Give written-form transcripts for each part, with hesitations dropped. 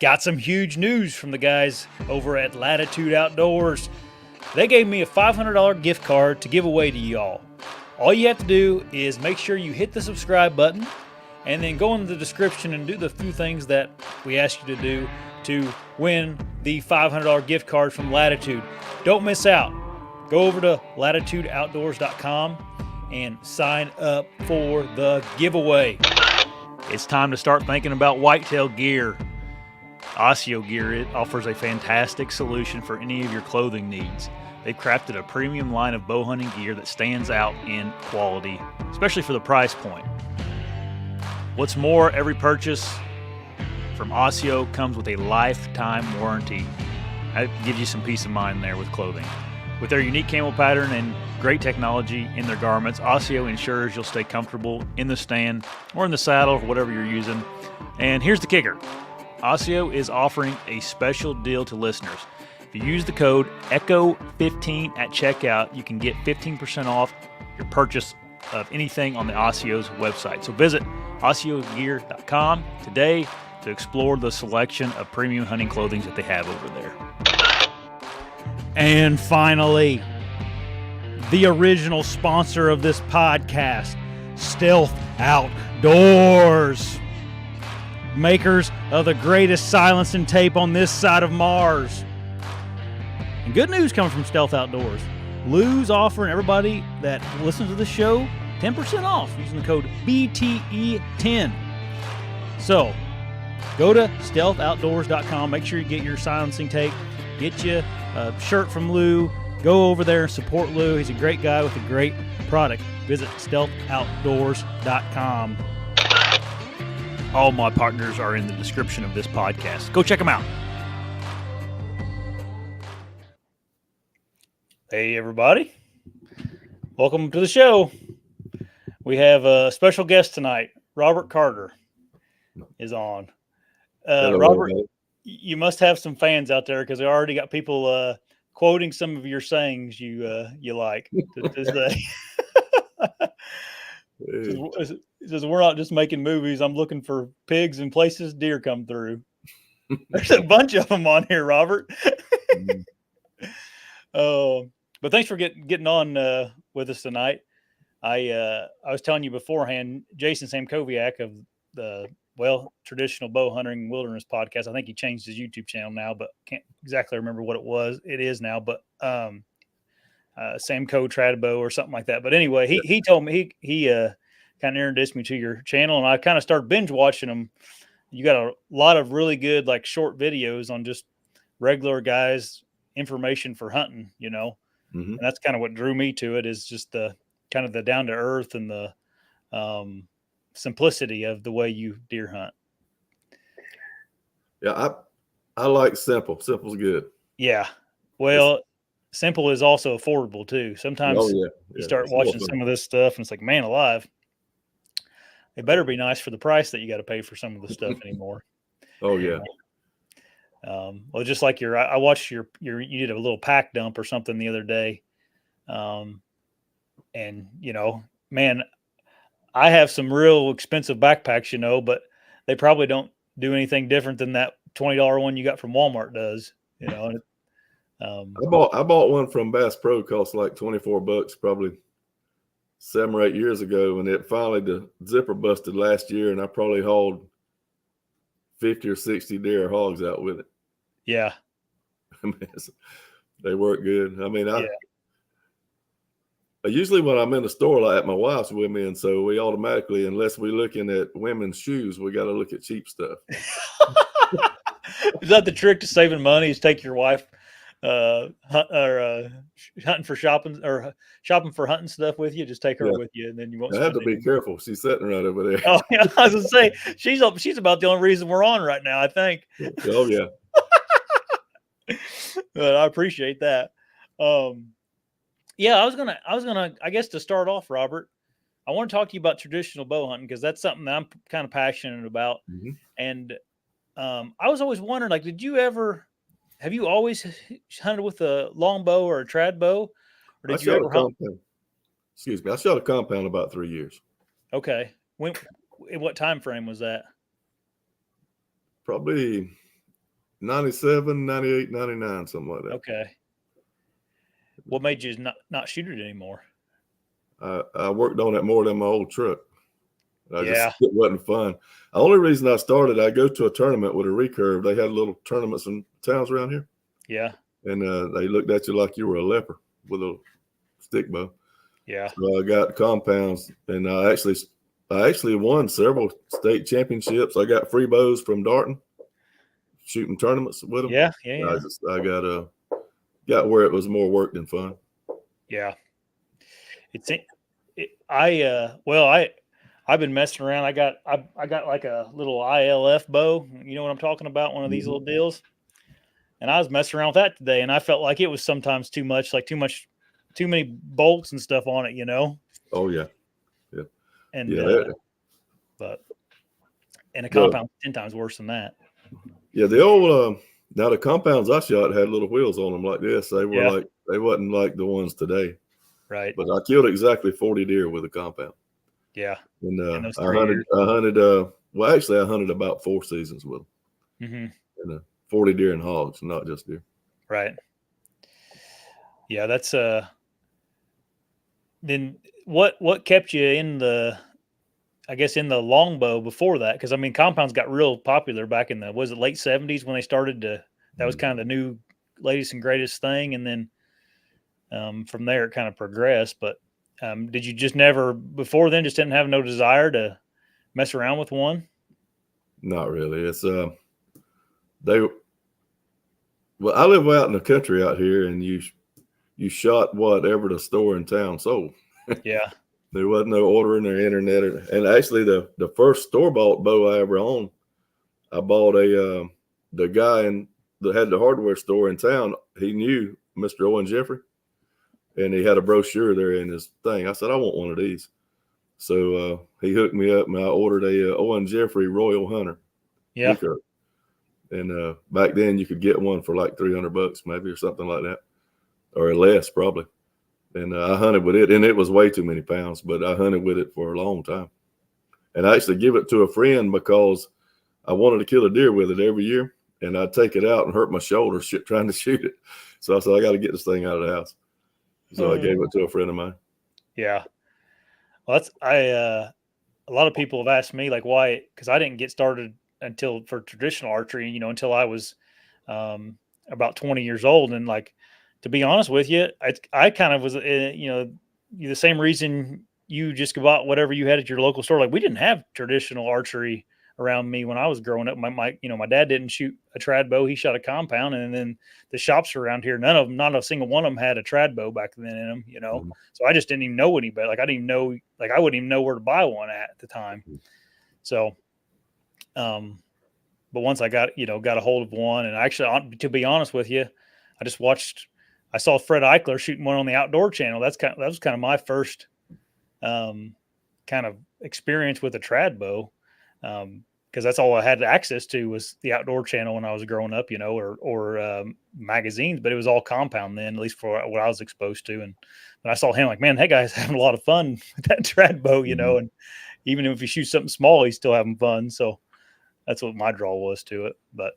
Got some huge news from the guys over at Latitude Outdoors. They gave me a $500 gift card to give away to y'all. All you have to do is make sure you hit the subscribe button and then go in the description and do the few things that we ask you to do to win the $500 gift card from Latitude. Don't miss out. Go over to latitudeoutdoors.com and sign up for the giveaway. It's time to start thinking about whitetail gear. ASIO gear offers a fantastic solution for any of your clothing needs. They've crafted a premium line of bow hunting gear that stands out in quality, especially for the price point. What's more, every purchase from ASIO comes with a lifetime warranty. That gives you some peace of mind there with clothing. With their unique camo pattern and great technology in their garments, ASIO ensures you'll stay comfortable in the stand or in the saddle or whatever you're using. And here's the kicker. ASIO is offering a special deal to listeners. If you use the code ECHO15 at checkout, you can get 15% off your purchase of anything on the ASIO's website. So visit ASIOgear.com today to explore the selection of premium hunting clothing that they have over there. And finally, the original sponsor of this podcast, Stealth Outdoors. Makers of the greatest silencing tape on this side of Mars. And good news coming from Stealth Outdoors. Lou's offering everybody that listens to the show 10% off using the code BTE10. So, go to stealthoutdoors.com. Make sure you get your silencing tape. Get you a shirt from Lou. Go over there and support Lou. He's a great guy with a great product. Visit stealthoutdoors.com. All my partners are in the description of this podcast. Go check them out. Hey, everybody. Welcome to the show. We have a special guest tonight. Robert Carter is on. Hello, Robert, mate. you must have some fans out there because I already got people quoting some of your sayings you like to say. It says, we're not just making movies. I'm looking for pigs and places deer come through. There's a bunch of them on here, Robert. But thanks for getting on with us tonight. I was telling you beforehand, Jason Samkoviak of the Traditional Bow Hunting Wilderness Podcast. I think he changed his YouTube channel now, but can't exactly remember what it is now. But Samco Tradibow or something like that. But anyway, he told me he kind of introduced me to your channel, and I kind of started binge watching them. You got a lot of really good like short videos on just regular guys' information for hunting, and that's kind of what drew me to it, is just the kind of the down to earth and the simplicity of the way you deer hunt. Yeah, I like simple. Simple's good. Yeah. Well, simple is also affordable too. Sometimes you start watching some of this stuff and it's like, man alive, it better be nice for the price that you got to pay for some of the stuff anymore. Oh yeah. Well, just like I watched you did a little pack dump or something the other day. And man, I have some real expensive backpacks, but they probably don't do anything different than that $20 one you got from Walmart does, I bought one from Bass Pro, cost like $24, probably 7 or 8 years ago, and it finally, the zipper busted last year, and I probably hauled 50 or 60 deer hogs out with it. Yeah. They work good. I mean, usually when I'm in the store, like my wife's with me, and so we automatically, unless we're looking at women's shoes, we got to look at cheap stuff. Is that the trick to saving money? Is take your wife hunting for shopping or shopping for hunting stuff with you? Just take her with you, and then you won't. I have to be careful. She's sitting right over there. Oh yeah, I was gonna say she's about the only reason we're on right now, I think. Oh yeah. But I appreciate that. Yeah, I was gonna, I guess to start off, Robert, I want to talk to you about traditional bow hunting because that's something that I'm kind of passionate about. Mm-hmm. And I was always wondering, like, have you always hunted with a longbow or a trad bow, or did you ever hunt? Excuse me, I shot a compound about 3 years. Okay, in what time frame was that? Probably 97, 98, 99, something like that. Okay. What made you not shoot it anymore? I worked on it more than my old truck. It wasn't fun. The only reason I started, I go to a tournament with a recurve. They had little tournaments in towns around here. Yeah. And they looked at you like you were a leper with a stick bow. Yeah. So I got compounds, and I actually won several state championships. I got free bows from Darton, shooting tournaments with them. Yeah. I got where it was more work than fun. Yeah. I've been messing around. I got like a little ILF bow. You know what I'm talking about? One of these little deals. And I was messing around with that today, and I felt like it was sometimes too many bolts and stuff on it, you know? Oh yeah. Yeah. And but a compound 10 times worse than that. Yeah, the old now the compounds I shot had little wheels on them like this. They were they wasn't like the ones today. Right. But I killed exactly 40 deer with a compound. Yeah. And I hunted I hunted about 4 seasons with them. Mm-hmm. And 40 deer and hogs, not just deer. Right. Yeah, that's then what kept you in the longbow before that? Because I mean, compounds got real popular back in the late 70s when they started to. That was kind of the new latest and greatest thing, and then from there it kind of progressed. But did you just never before then just didn't have no desire to mess around with one? Not really. It's well, I live out in the country out here, and you shot whatever the store in town sold. Yeah. There wasn't no ordering or internet. And actually, the first store-bought bow I ever owned, I bought the guy that had the hardware store in town. He knew Mr. Owen Jeffrey, and he had a brochure there in his thing. I said, I want one of these. So he hooked me up, and I ordered a Owen Jeffrey Royal Hunter. Yeah. Recurve. And back then you could get one for like $300 maybe or something like that, or less probably. And I hunted with it, and it was way too many pounds, but I hunted with it for a long time. And I actually give it to a friend because I wanted to kill a deer with it every year, and I'd take it out and hurt my shoulder trying to shoot it. So I said, I got to get this thing out of the house. So I gave it to a friend of mine. Yeah. Well, a lot of people have asked me like why, because I didn't get started for traditional archery, you know, until I was about 20 years old. And like, to be honest with you, I kind of was, you know, the same reason you just bought whatever you had at your local store. Like we didn't have traditional archery around me when I was growing up. My dad didn't shoot a trad bow. He shot a compound. And then the shops around here, not a single one of them had a trad bow back then in them, you know? Mm-hmm. So I just didn't even know any better. Like I didn't even know, like I wouldn't even know where to buy one at the time. So, but once I got a hold of one, and actually, to be honest with you, I saw Fred Eichler shooting one on the Outdoor Channel. That was kind of my first kind of experience with a trad bow, because that's all I had access to was the Outdoor Channel when I was growing up, you know, or magazines. But it was all compound then, at least for what I was exposed to. And when I saw him, like, man, that guy's having a lot of fun with that trad bow, you know. And even if you shoot something small, he's still having fun. So that's what my draw was to it. But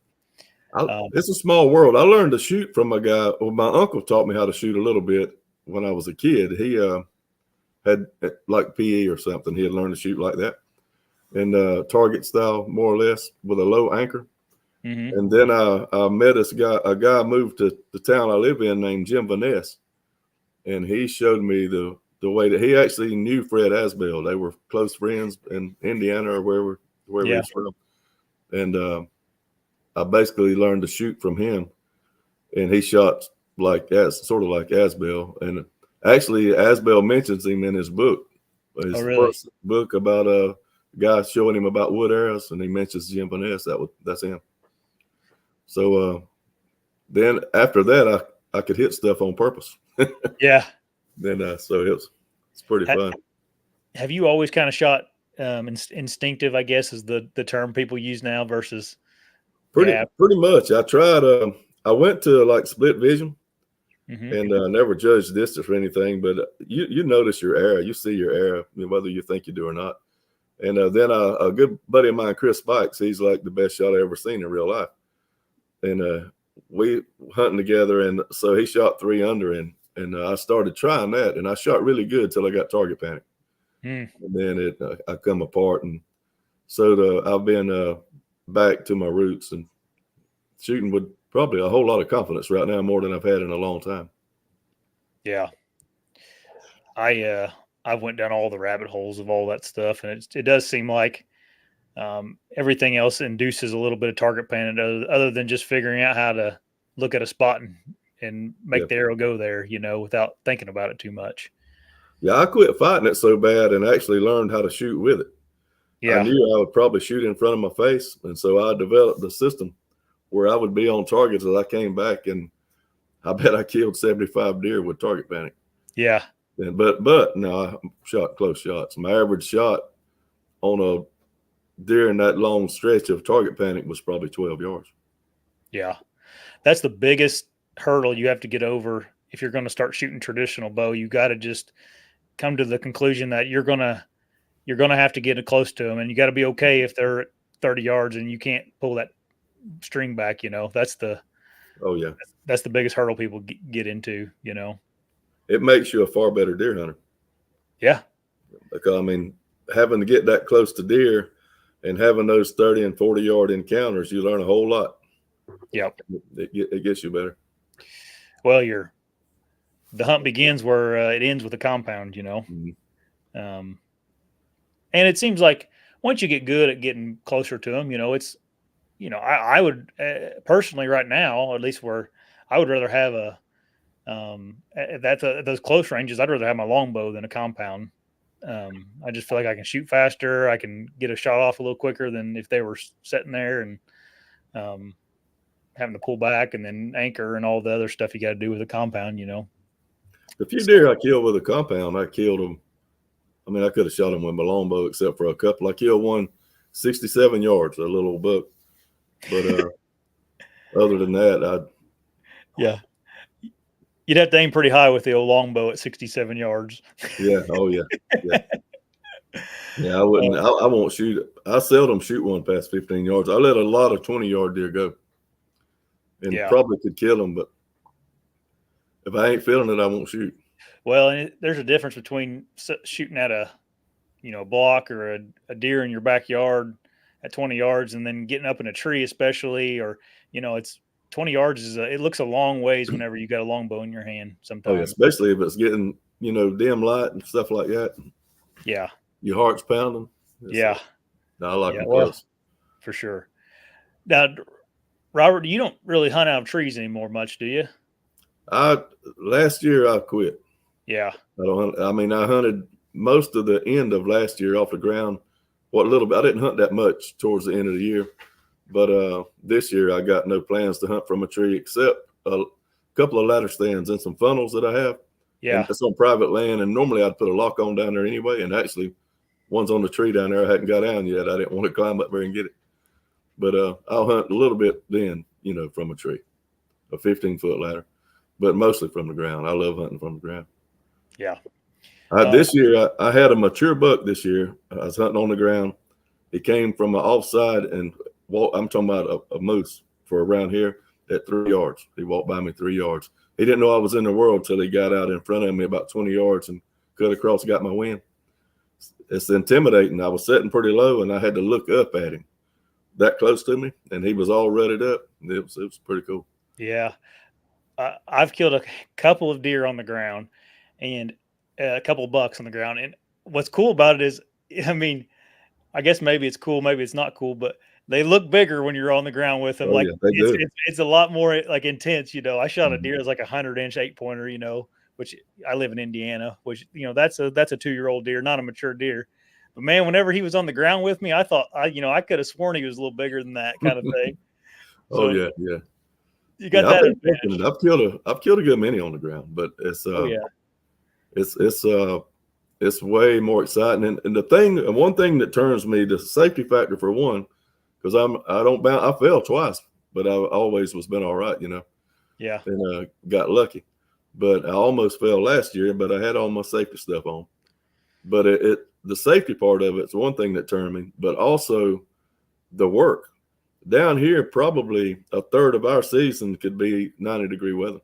it's a small world. I learned to shoot from a guy. Well, my uncle taught me how to shoot a little bit when I was a kid. He had like PE or something. He had learned to shoot like that, and target style more or less with a low anchor. Mm-hmm. And then I met this guy. A guy moved to the town I live in named Jim Vaness, and he showed me the way that he actually knew Fred Asbell. They were close friends in Indiana or wherever he was from. And I basically learned to shoot from him, and he shot sort of like Asbell. And actually, Asbell mentions him in his book, his first book about a guy showing him about wood arrows, and he mentions Jim Vaness. That's him. So then after that, I could hit stuff on purpose. Yeah. Then so it's pretty fun. Have you always kind of shot instinctive, I guess, is the term people use now versus pretty much. I tried I went to like split vision, and never judged distance or anything, but you notice your arrow, you see your arrow, whether you think you do or not. And then a good buddy of mine, Chris Spikes, he's like the best shot I ever seen in real life, and we hunting together, and so he shot 3 under, and I started trying that, and I shot really good till I got target panic, and then I come apart, and so I've been back to my roots and shooting with probably a whole lot of confidence right now, more than I've had in a long time. Yeah, I went down all the rabbit holes of all that stuff, and it does seem like everything else induces a little bit of target panic, other than just figuring out how to look at a spot and make the arrow go there, without thinking about it too much. Yeah, I quit fighting it so bad and actually learned how to shoot with it. Yeah. I knew I would probably shoot in front of my face, and so I developed the system where I would be on target as I came back, and I bet I killed 75 deer with target panic. Yeah. And but no, I shot close shots. My average shot on a deer in that long stretch of target panic was probably 12 yards. Yeah. That's the biggest hurdle you have to get over if you're going to start shooting traditional bow. You got to just come to the conclusion that you're going to have to get close to them, and you got to be okay if they're at 30 yards and you can't pull that string back. That's the biggest hurdle people get into. It makes you a far better deer hunter. Yeah, because I mean, having to get that close to deer and having those 30 and 40 yard encounters, you learn a whole lot. Yep, it gets you better. Well, the hunt begins where it ends with a compound. Mm-hmm. And it seems like once you get good at getting closer to them, it's, I would personally right now, at least where I would rather have those close ranges, I'd rather have my longbow than a compound. I just feel like I can shoot faster. I can get a shot off a little quicker than if they were sitting there and having to pull back and then anchor and all the other stuff you got to do with a compound, The few deer I killed with a compound, I killed them. I mean, I could have shot them with my longbow except for a couple. I killed one 67 yards, a little old buck. But other than that, yeah. You'd have to aim pretty high with the old longbow at 67 yards. Yeah. Oh, yeah. Yeah, I wouldn't. I won't shoot it. I seldom shoot one past 15 yards. I let a lot of 20-yard deer go, and probably could kill them. But if I ain't feeling it, I won't shoot. Well, and there's a difference between shooting at a block or a deer in your backyard at 20 yards and then getting up in a tree, especially, or it's 20 yards it looks a long ways whenever you got a longbow in your hand sometimes. Oh, yeah, especially if it's getting dim light and stuff like that. Yeah. Your heart's pounding. Yeah. I like them close. For sure. Now, Robert, you don't really hunt out of trees anymore much, do you? Last year I quit. Yeah. I hunted most of the end of last year off the ground. What little bit, I didn't hunt that much towards the end of the year. But this year I got no plans to hunt from a tree except a couple of ladder stands and some funnels that I have. Yeah. And it's on private land, and normally I'd put a lock on down there anyway. And actually, one's on the tree down there I hadn't got down yet. I didn't want to climb up there and get it. But I'll hunt a little bit then, from a tree, a 15-foot ladder, but mostly from the ground. I love hunting from the ground. Yeah. This year, I had a mature buck this year. I was hunting on the ground. He came from an offside and I'm talking about a moose for around here at 3 yards. He walked by me 3 yards. He didn't know I was in the world till he got out in front of me about 20 yards and cut across, got my wind. It's intimidating. I was sitting pretty low and I had to look up at him that close to me, and he was all rutted up. It was pretty cool. Yeah. I've killed a couple of deer on the ground and a couple of bucks on the ground. And what's cool about it is, I guess maybe it's cool, maybe it's not cool, but they look bigger when you're on the ground with them. It's a lot more like intense. I shot a deer that's like 100-inch 8-pointer, which I live in Indiana, which, that's a 2-year-old deer, not a mature deer. But man, whenever he was on the ground with me, I thought, I could have sworn he was a little bigger than that kind of thing. So, yeah. You got that. I've killed a good many on the ground, but it's it's way more exciting. And one thing that turns me, the safety factor for one, because I fell twice, but I always was been all right, Yeah. And got lucky. But I almost fell last year, but I had all my safety stuff on. But the safety part of it's one thing that turned me, but also the work. down here, probably a third of our season could be 90-degree weather.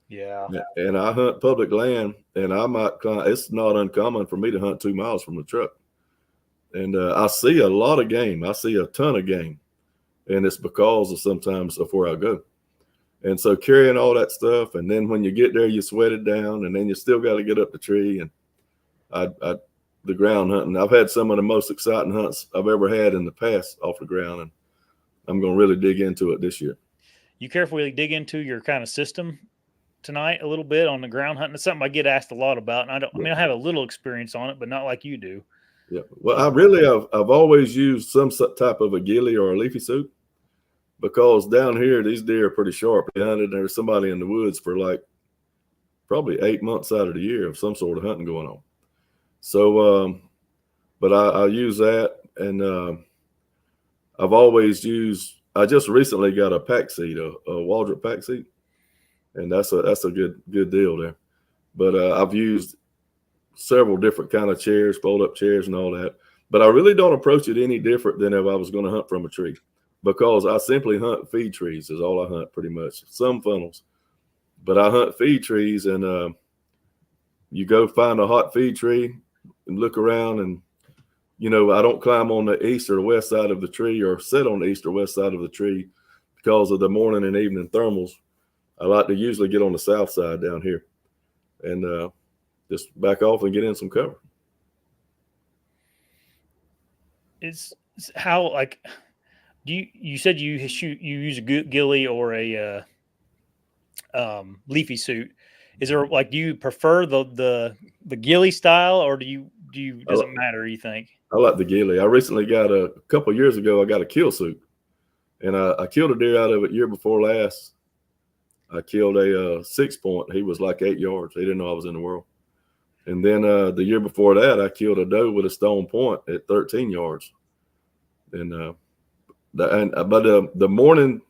Yeah. And I hunt public land, and I might it's not uncommon for me to hunt 2 miles from the truck. And I see a lot of game. I see a ton of game. And it's because of sometimes of where I go. And so carrying all that stuff, and then when you get there, you sweat it down, and then you still got to get up the tree. And the ground hunting, I've had some of the most exciting hunts I've ever had in the past off the ground, and I'm going to really dig into it this year. You care if we dig into your kind of system tonight a little bit on the ground hunting? It's something I get asked a lot because I have a little experience on it, but not like you do. Yeah. Well, I've always used some type of a ghillie or a leafy suit, because down here, these deer are pretty sharp. They hunted, there's somebody in the woods for like probably 8 months out of the year of some sort of hunting going on. So, but I use that, and I just recently got a pack seat, a Waldrop pack seat, and that's a good deal there. But I've used several different kind of chairs, fold up chairs and all that. But I really don't approach it any different than if I was going to hunt from a tree, because I simply hunt feed trees is all I hunt pretty much. Some funnels, but I hunt feed trees, and you go find a hot feed tree and look around, and I don't climb on the east or the west side of the tree or sit on the east or west side of the tree because of the morning and evening thermals. I like to usually get on the south side down here and just back off and get in some cover. It's how, like, you said you use a ghillie or a leafy suit. Is there, like, do you prefer the ghillie style, or does it matter, you think? I like the ghillie. I recently got a couple of years ago, I got a kill suit, and I killed a deer out of it year before last. I killed a 6-point. He was like 8 yards. He didn't know I was in the world. And then the year before that, I killed a doe with a stone point at 13 yards. And but the morning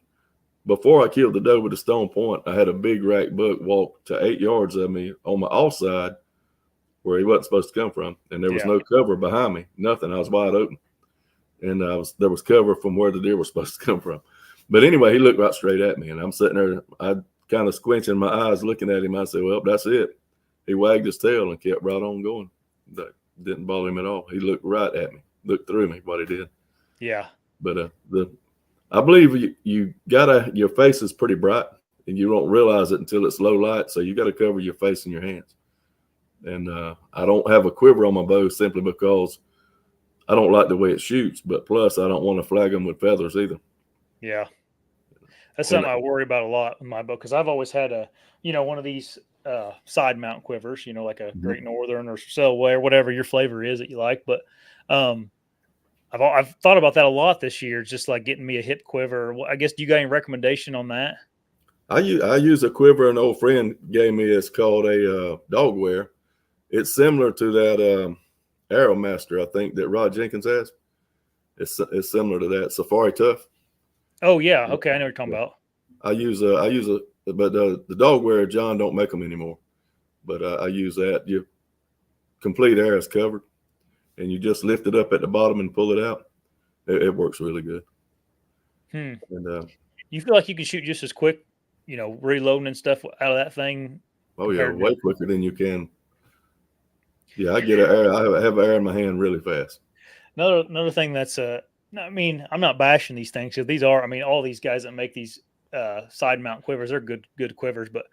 before I killed the doe with a stone point, I had a big rack buck walk to 8 yards of me on my off side where he wasn't supposed to come from. And there was no cover behind me, nothing. I was wide open. And there was cover from where the deer was supposed to come from. But anyway, he looked right straight at me, and I'm sitting there, I kind of squinching my eyes looking at him. I said, well, that's it. He wagged his tail and kept right on going. That didn't bother him at all. He looked right at me, looked through me, what he did. Yeah. But I believe your face is pretty bright, and you don't realize it until it's low light. So you got to cover your face and your hands. And I don't have a quiver on my bow simply because I don't like the way it shoots. But plus, I don't want to flag them with feathers either. Yeah, that's something I worry about a lot with my bow, because I've always had one of these side mount quivers, like a Great Northern or Selway or whatever your flavor is that you like. But I've thought about that a lot this year, just like getting me a hip quiver. I guess, do you got any recommendation on that? I use a quiver an old friend gave me. It's called a dog wear. It's similar to that Arrow Master, I think, that Rod Jenkins has. It's similar to that Safari Tough. Oh yeah, okay, I know what you're talking about. I use but the dog wear, John don't make them anymore. But I use that. Your complete air is covered, and you just lift it up at the bottom and pull it out. It works really good. And you feel like you can shoot just as quick, reloading and stuff out of that thing? Oh yeah, way quicker than you can. Yeah, I get air. I have air in my hand really fast. Another thing that's I'm not bashing these things, because these are, all these guys that make these side mount quivers, they're good quivers, but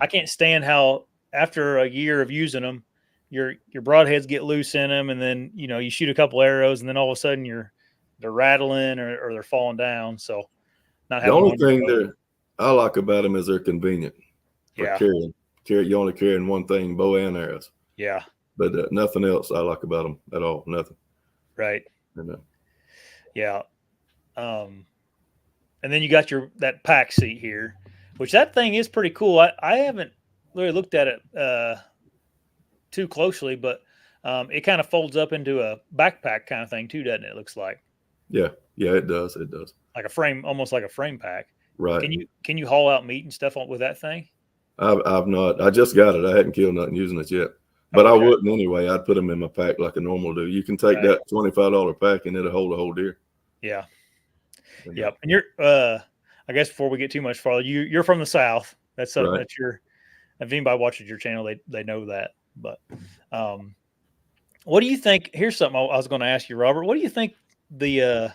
I can't stand how after a year of using them, your broadheads get loose in them, and then you shoot a couple arrows, and then all of a sudden they're rattling or they're falling down. So the only thing that I like about them is they're convenient for carrying. You only carrying one thing, bow and arrows. Yeah. But nothing else I like about them at all. Nothing. Right. Yeah. And then you got that pack seat here, which that thing is pretty cool. I haven't really looked at it too closely, but it kind of folds up into a backpack kind of thing too, doesn't it? It looks like. Yeah, it does. It does. Like a frame, almost like a frame pack. Right. Can you haul out meat and stuff with that thing? I've not. I just got it. I hadn't killed nothing using it yet. But okay. I wouldn't anyway. I'd put them in my pack like a normal do. You can take that $25 pack and it'll hold a whole deer. Yeah. Yep. And you're, I guess before we get too much farther, you're from the South. That's something Right. that if anybody watches your channel, they know that. But what do you think? Here's something I was going to ask you, Robert. What do you think the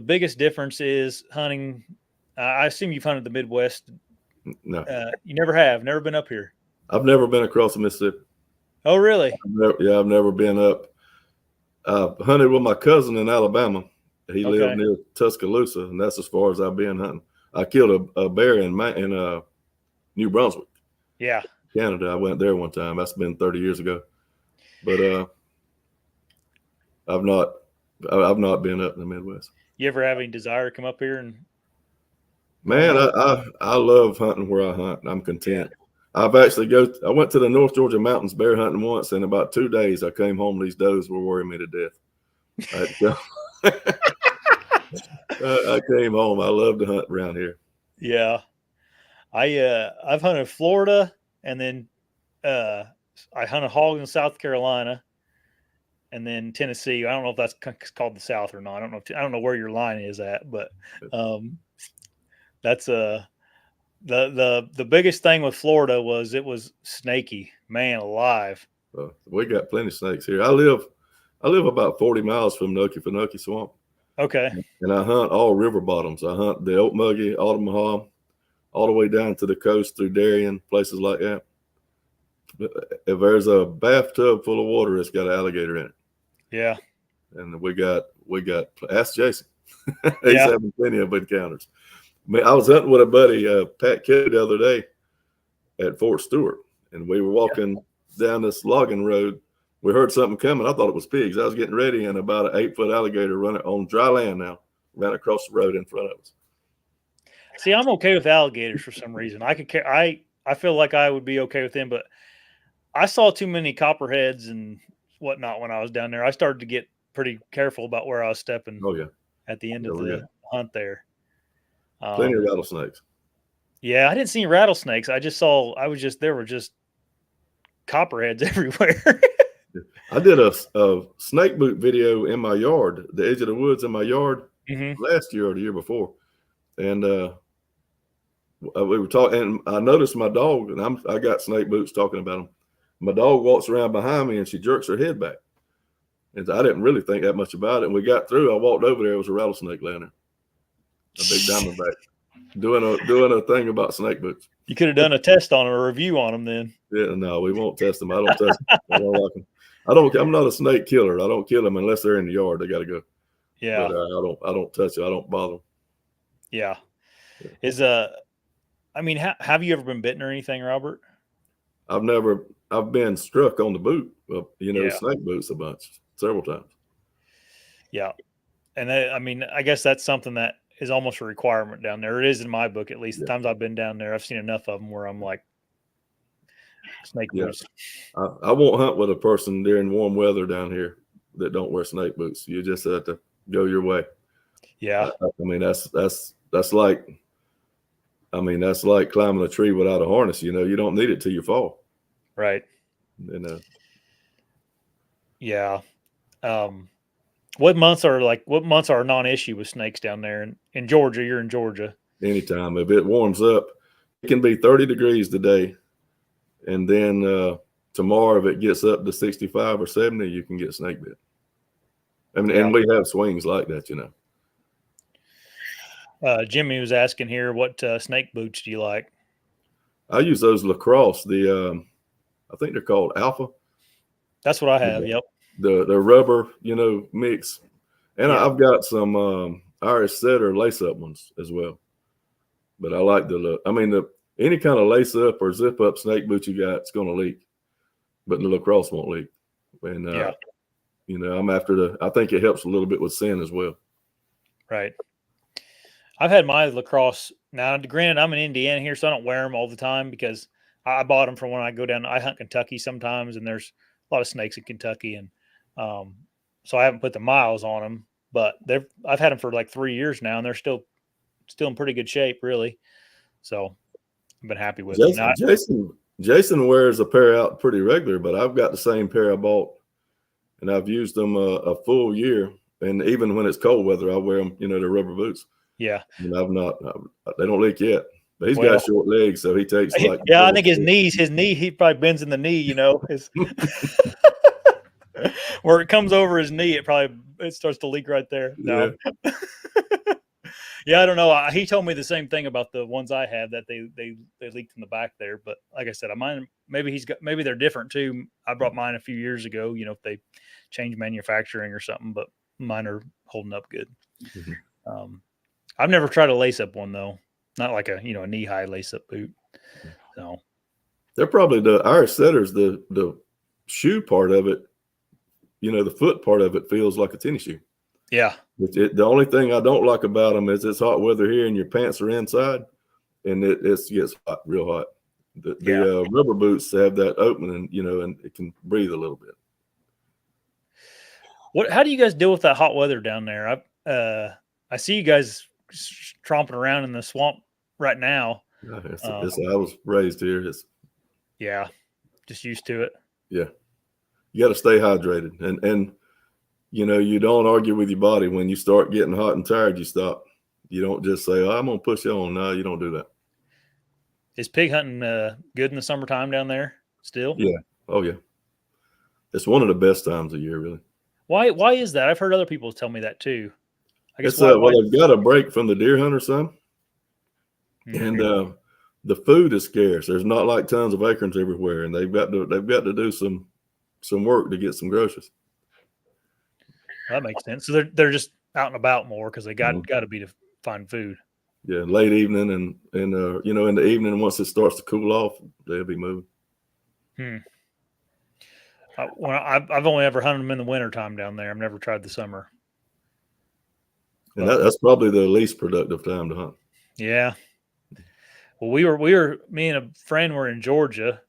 biggest difference is hunting? I assume you've hunted the Midwest. No, you never been up here. I've never been across the Mississippi. Oh, really? I've never been up. I hunted with my cousin in Alabama. He lived near Tuscaloosa, and that's as far as I've been hunting. I killed a bear in New Brunswick. Yeah. Canada. I went there one time. That's been 30 years ago. But I've not been up in the Midwest. You ever have any desire to come up here? And man, I love hunting where I hunt. I'm content. I went to the North Georgia mountains bear hunting once, and in about 2 days I came home. These does were worrying me to death. I came home. I love to hunt around here. Yeah, I've hunted Florida, and then I hunted hogs in South Carolina, and then Tennessee. I don't know if that's called the South or not. I don't know where your line is at, but that's the biggest thing with Florida was it was snaky, man alive. We got plenty of snakes here. I live about 40 miles from Nucky Swamp. Okay. And I hunt all river bottoms. I hunt the Okmulgee, Altamaha, all the way down to the coast through Darien, places like that. If there's a bathtub full of water, it's got an alligator in it. Yeah. And we got ask Jason. He's having plenty of encounters. I was hunting with a buddy, Pat Kidd, the other day at Fort Stewart, and we were walking down this logging road. We heard something coming. I thought it was pigs. I was getting ready, and about an 8-foot alligator running on dry land now ran across the road in front of us. See, I'm okay with alligators for some reason. I feel like I would be okay with them, but I saw too many copperheads and whatnot when I was down there. I started to get pretty careful about where I was stepping. Oh yeah, at the end of the hunt there. Plenty of rattlesnakes. Yeah, I didn't see rattlesnakes. There were just copperheads everywhere. I did a snake boot video in my yard, the edge of the woods in my yard last year or the year before. And we were talking, and I noticed my dog, and I got snake boots talking about them. My dog walks around behind me and she jerks her head back. And I didn't really think that much about it. And we got through. I walked over there. It was a rattlesnake laying there. A big diamondback. Doing a thing about snake boots. You could have done a test on them, a review on them then. Yeah, no, we won't test them. I don't test them. I don't like them. I'm not a snake killer. I don't kill them unless they're in the yard. They got to go. Yeah. But I don't touch it. I don't bother them. Yeah. Have you ever been bitten or anything, Robert? I've been struck on the boot, snake boots a bunch, several times. Yeah. And I guess that's something that is almost a requirement down there. It is in my book, at least. The times I've been down there, I've seen enough of them where I'm like, snake boots. I won't hunt with a person during warm weather down here that don't wear snake boots. You just have to go your way. Yeah. That's like climbing a tree without a harness. You don't need it till you fall. Right. Yeah. What months are a non-issue with snakes down there in Georgia? You're in Georgia. Anytime. If it warms up, it can be 30 degrees today. And then tomorrow, if it gets up to 65 or 70, you can get snake bit. And we have swings like that, Jimmy was asking here, what snake boots do you like? I use those Lacrosse. I think they're called Alpha. That's what I have. Yep. The rubber, mix. And I've got some Irish setter lace up ones as well. But I like any kind of lace up or zip up snake boot you got, it's going to leak. But the Lacrosse won't leak. And, I'm after I think it helps a little bit with sin as well. Right. I've had my Lacrosse. Now, granted, I'm in Indiana here, so I don't wear them all the time because I bought them from when I go down. I hunt Kentucky sometimes, and there's a lot of snakes in Kentucky. And so I haven't put the miles on them. But I've had them for like 3 years now, and they're still in pretty good shape, really. So I've been happy with them. Jason wears a pair out pretty regular, but I've got the same pair I bought, and I've used them a full year. And even when it's cold weather, I wear them, the rubber boots. Yeah. And they don't leak yet. But he's got short legs, so he takes like. Yeah, I think his knee, he probably bends in the knee, you know. Where it comes over his knee, it starts to leak right there. No. Yeah. Yeah, I don't know. He told me the same thing about the ones I had, that they leaked in the back there. But like I said, maybe they're different too. I brought mine a few years ago. You know, if they change manufacturing or something, but mine are holding up good. Mm-hmm. I've never tried a lace up one though. Not like a knee high lace up boot. So they're probably the Irish setters. The shoe part of it, the foot part of it feels like a tennis shoe. Yeah. The only thing I don't like about them is it's hot weather here and your pants are inside, and it gets hot, real hot. The rubber boots have that opening, and it can breathe a little bit. How do you guys deal with that hot weather down there? I see you guys tromping around in the swamp right now. I was raised here. Yeah, just used to it. Yeah, you got to stay hydrated, and you don't argue with your body. When you start getting hot and tired, you stop. You don't just say, I'm going to push you on. No, you don't do that. Is pig hunting good in the summertime down there still? Yeah. Oh, yeah. It's one of the best times of year, really. Why is that? I've heard other people tell me that too. I guess they've got a break from the deer hunter some. Mm-hmm. And the food is scarce. There's not like tons of acorns everywhere, and they've got to do some work to get some groceries. That makes sense. So they're just out and about more because they got to be to find food. Yeah, late evening and in the evening, once it starts to cool off, they'll be moving. I've only ever hunted them in the wintertime down there. I've never tried the summer. And that's probably the least productive time to hunt. Yeah. Well, me and a friend were in Georgia,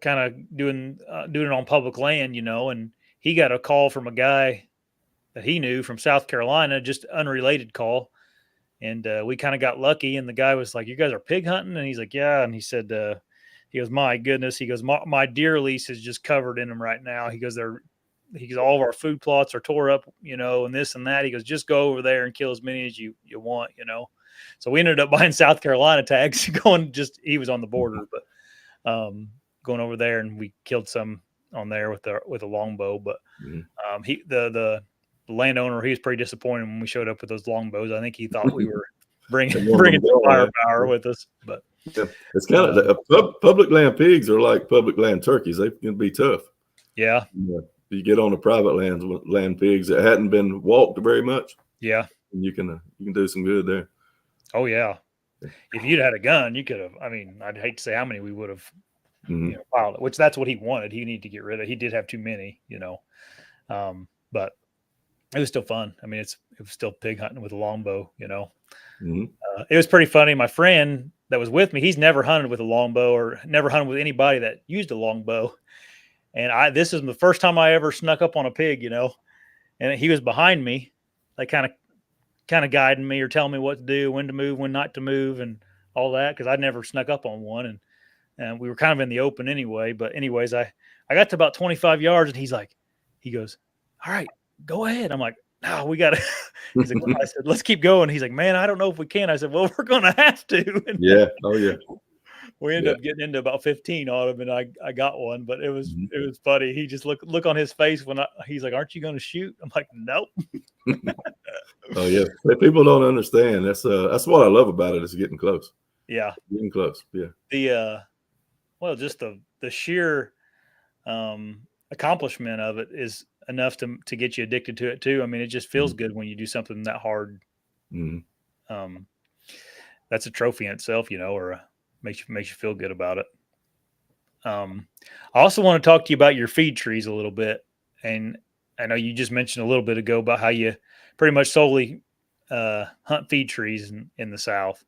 kind of doing it on public land, and he got a call from a guy that he knew from South Carolina, just unrelated call. And we kind of got lucky. And the guy was like, "You guys are pig hunting?" And he's like, "Yeah." And he said, he goes, "My goodness." He goes, my deer lease is just covered in them right now. He goes, all of our food plots are tore up, and this and that. He goes, "Just go over there and kill as many as you want, So we ended up buying South Carolina tags, he was on the border, but going over there, and we killed some on there with a longbow. But the landowner, he was pretty disappointed when we showed up with those longbows. I think he thought we were bringing some firepower with us. But yeah, it's kind of public land pigs are like public land turkeys. They can be tough. Yeah. You get on the private land pigs that hadn't been walked very much. Yeah. And you can do some good there. Oh yeah. If you'd had a gun, you could have. I mean, I'd hate to say how many we would have piled, which that's what he wanted. He needed to get rid of. He did have too many, but it was still fun. I mean, it was still pig hunting with a longbow, It was pretty funny. My friend that was with me, he's never hunted with a longbow or never hunted with anybody that used a longbow. And this is the first time I ever snuck up on a pig, and he was behind me, like kind of guiding me or telling me what to do, when to move, when not to move, and all that. Cause I'd never snuck up on one. And we were kind of in the open anyway, but anyways, I got to about 25 yards and he goes, "All right, go ahead." I'm like, "No, we got to," he's like, I said, "Let's keep going." He's like, "Man, I don't know if we can." I said, "Well, we're going to have to." And yeah. Oh yeah. We ended up getting into about 15 on him, and I got one, but it was funny. He just look on his face when he's like, "Aren't you going to shoot?" I'm like, "Nope." Oh yeah, people don't understand. That's what I love about it, is getting close. Yeah, getting close. Yeah. Just the sheer accomplishment of it is enough to get you addicted to it too. I mean, it just feels good when you do something that hard. That's a trophy in itself, or makes you feel good about it. I also want to talk to you about your feed trees a little bit, and I know you just mentioned a little bit ago about how you pretty much solely hunt feed trees in the South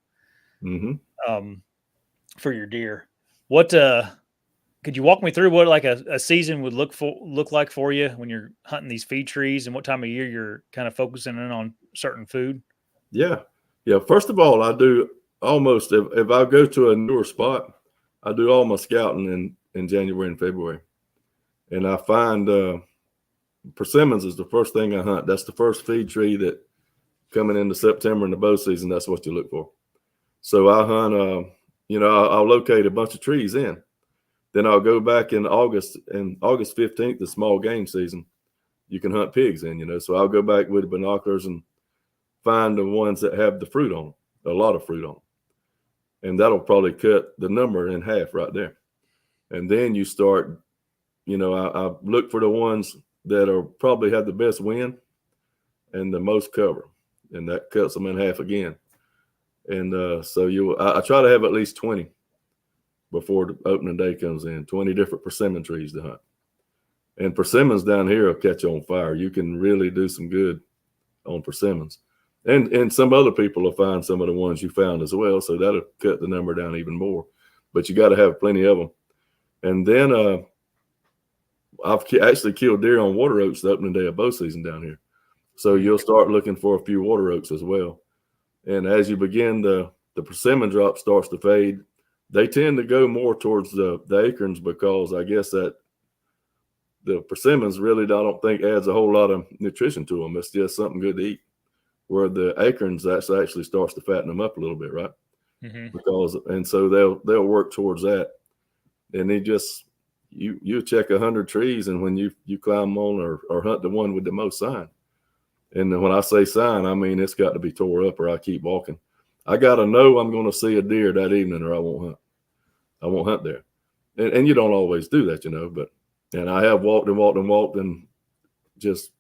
for your deer. What could you walk me through what like a season would look like for you when you're hunting these feed trees, and what time of year you're kind of focusing in on certain food? Yeah. First of all, I do almost, if I go to a newer spot, I do all my scouting in January and February, and I find persimmons is the first thing I hunt. That's the first feed tree that coming into September in the bow season, that's what you look for. So I hunt, I'll locate a bunch of trees in. Then I'll go back in August, and August 15th, the small game season, you can hunt pigs in, So I'll go back with binoculars and find the ones that have the fruit on them, a lot of fruit on them. And that'll probably cut the number in half right there. And then you start, I look for the ones that are probably have the best wind and the most cover. And that cuts them in half again. And I try to have at least 20 before the opening day comes in, 20 different persimmon trees to hunt. And persimmons down here will catch on fire. You can really do some good on persimmons. And some other people will find some of the ones you found as well. So that'll cut the number down even more. But you got to have plenty of them. And then I've actually killed deer on water oaks the opening day of bow season down here. So you'll start looking for a few water oaks as well. And as you begin, the persimmon drop starts to fade. They tend to go more towards the acorns because I guess that the persimmons really, I don't think, adds a whole lot of nutrition to them. It's just something good to eat. Where the acorns actually starts to fatten them up a little bit, right? Mm-hmm. So they'll work towards that. And they just you check 100 trees, and when you climb on or hunt the one with the most sign. And when I say sign, I mean it's got to be tore up, or I keep walking. I got to know I'm going to see a deer that evening, or I won't hunt. I won't hunt there. And you don't always do that, and I have walked and just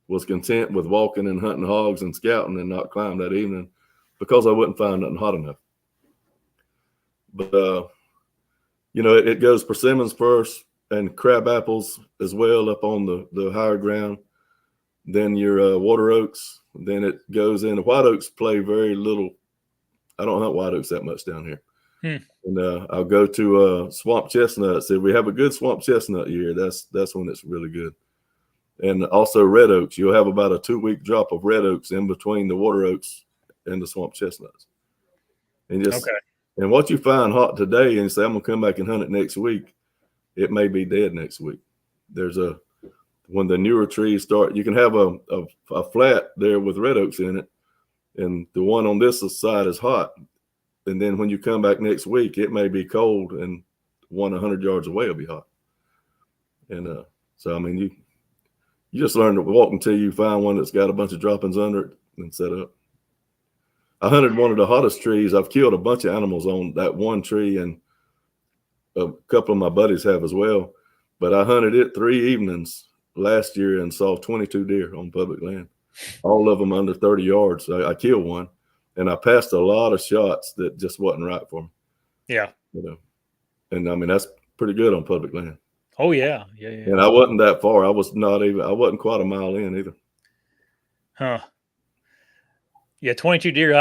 was content with walking and hunting hogs and scouting and not climb that evening because I wouldn't find nothing hot enough. But, it goes persimmons first and crab apples as well up on the higher ground. Then your water oaks. Then it goes in. The white oaks play very little. I don't hunt white oaks that much down here. And I'll go to swamp chestnuts. If we have a good swamp chestnut year, that's when it's really good. And also red oaks. You'll have about a 2-week drop of red oaks in between the water oaks and the swamp chestnuts. And what you find hot today and say, I'm going to come back and hunt it next week, it may be dead next week. When the newer trees start, you can have a flat there with red oaks in it, and the one on this side is hot. And then when you come back next week, it may be cold, and one 100 yards away will be hot. And so, I mean, you just learn to walk until you find one that's got a bunch of droppings under it and set up. I hunted one of the hottest trees. I've killed a bunch of animals on that one tree, and a couple of my buddies have as well. But I hunted it 3 evenings last year and saw 22 deer on public land, all of them under 30 yards. I killed one, and I passed a lot of shots that just wasn't right for me. Yeah. And I mean, that's pretty good on public land. Oh, yeah. And I wasn't that far. I wasn't quite a mile in either. Huh. Yeah, 22 deer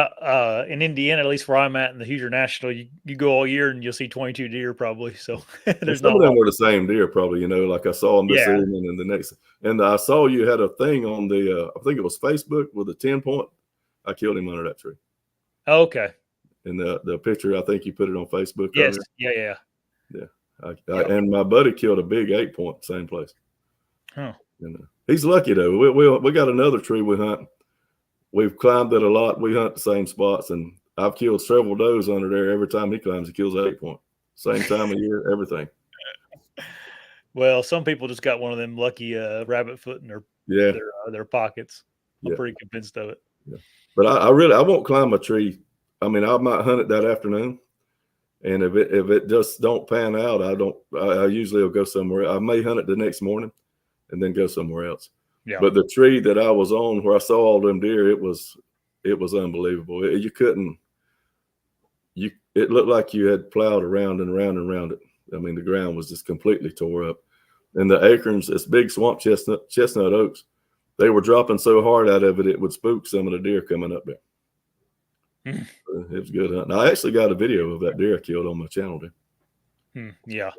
in Indiana, at least where I'm at in the Hoosier National, you go all year and you'll see 22 deer probably. So there's some of them were the same deer probably, like I saw them this evening and the next. And I saw you had a thing on the, I think it was Facebook with a 10-point. I killed him under that tree. Oh, okay. And the picture, I think you put it on Facebook. Yes. Earlier. Yeah. And my buddy killed a big 8-point, same place. Huh. And he's lucky though. We got another tree we hunt. We've climbed it a lot. We hunt the same spots, and I've killed several does under there. Every time he climbs, he kills an 8-point. Same time of year, everything. Well, some people just got one of them lucky rabbit foot in their pockets. I'm pretty convinced of it. Yeah. But I won't climb a tree. I mean, I might hunt it that afternoon. And if it just don't pan out, I usually will go somewhere. I may hunt it the next morning and then go somewhere else. Yeah. But the tree that I was on where I saw all them deer, it was unbelievable. It looked like you had plowed around and around and around it. I mean, the ground was just completely tore up. And the acorns, it's big swamp chestnut oaks. They were dropping so hard out of it, it would spook some of the deer coming up there. It was good hunting. I actually got a video of that deer I killed on my channel there. Yeah.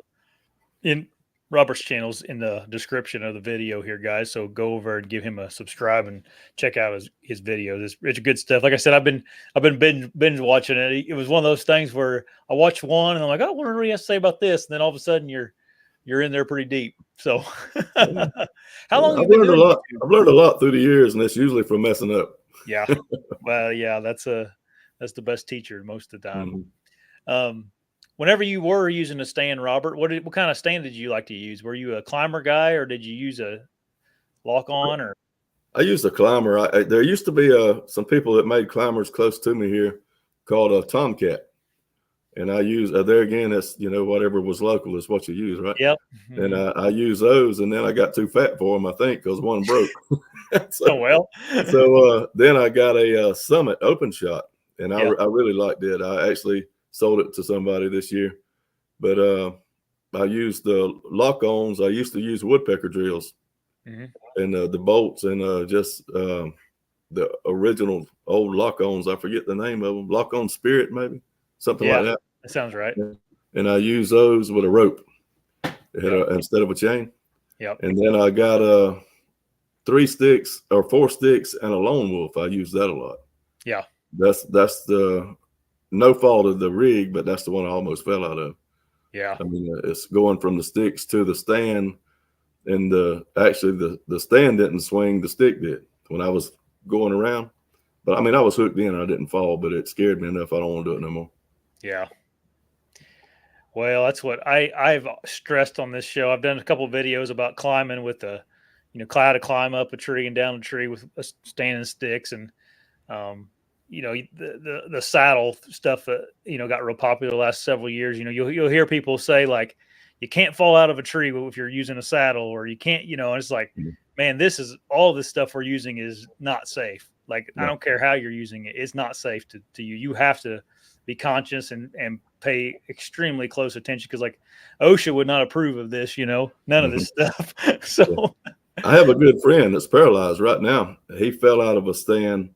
In Robert's channel's in the description of the video here, guys. So go over and give him a subscribe and check out his videos. It's good stuff. Like I said, I've been binge watching it. It was one of those things where I watched one and I'm like, I wonder what he has to say about this. And then all of a sudden you're in there pretty deep. So how long have you been doing I've learned a lot through the years, and it's usually from messing up. Yeah. Well, yeah, that's the best teacher most of the time. Whenever you were using a stand, Robert, what kind of stand did you like to use? Were you a climber guy, or did you use a lock on? Or I used a climber. There used to be some people that made climbers close to me here called a Tomcat. And I use there again, it's, whatever was local is what you use, right? yep. And I use those, and then I got too fat for them, I think, because one broke. Oh well. So then I got a Summit open shot, and I really liked it. I actually sold it to somebody this year, but I used the lock-ons. I used to use woodpecker drills and the bolts and just the original old lock-ons. I forget the name of them. Lock-on Spirit, maybe something like that. That sounds right. And I use those with a rope instead of a chain. Yep. And then I got 3 sticks or 4 sticks and a lone wolf. I use that a lot. Yeah. That's the no fault of the rig, but that's the one I almost fell out of. Yeah. I mean, it's going from the sticks to the stand, and actually the stand didn't swing, the stick did when I was going around. But I mean, I was hooked in, I didn't fall, but it scared me enough. I don't want to do it no more. Yeah. Well, that's what I've stressed on this show. I've done a couple of videos about climbing with the, how to climb up a tree and down a tree with standing sticks, and the saddle stuff that got real popular the last several years. You'll hear people say like, you can't fall out of a tree if you're using a saddle, or you can't, and it's like, man, all this stuff we're using is not safe. Like, I don't care how you're using it, it's not safe to you. You have to be conscious and pay extremely close attention, because like OSHA would not approve of this, none of this stuff. So I have a good friend that's paralyzed right now. He fell out of a stand.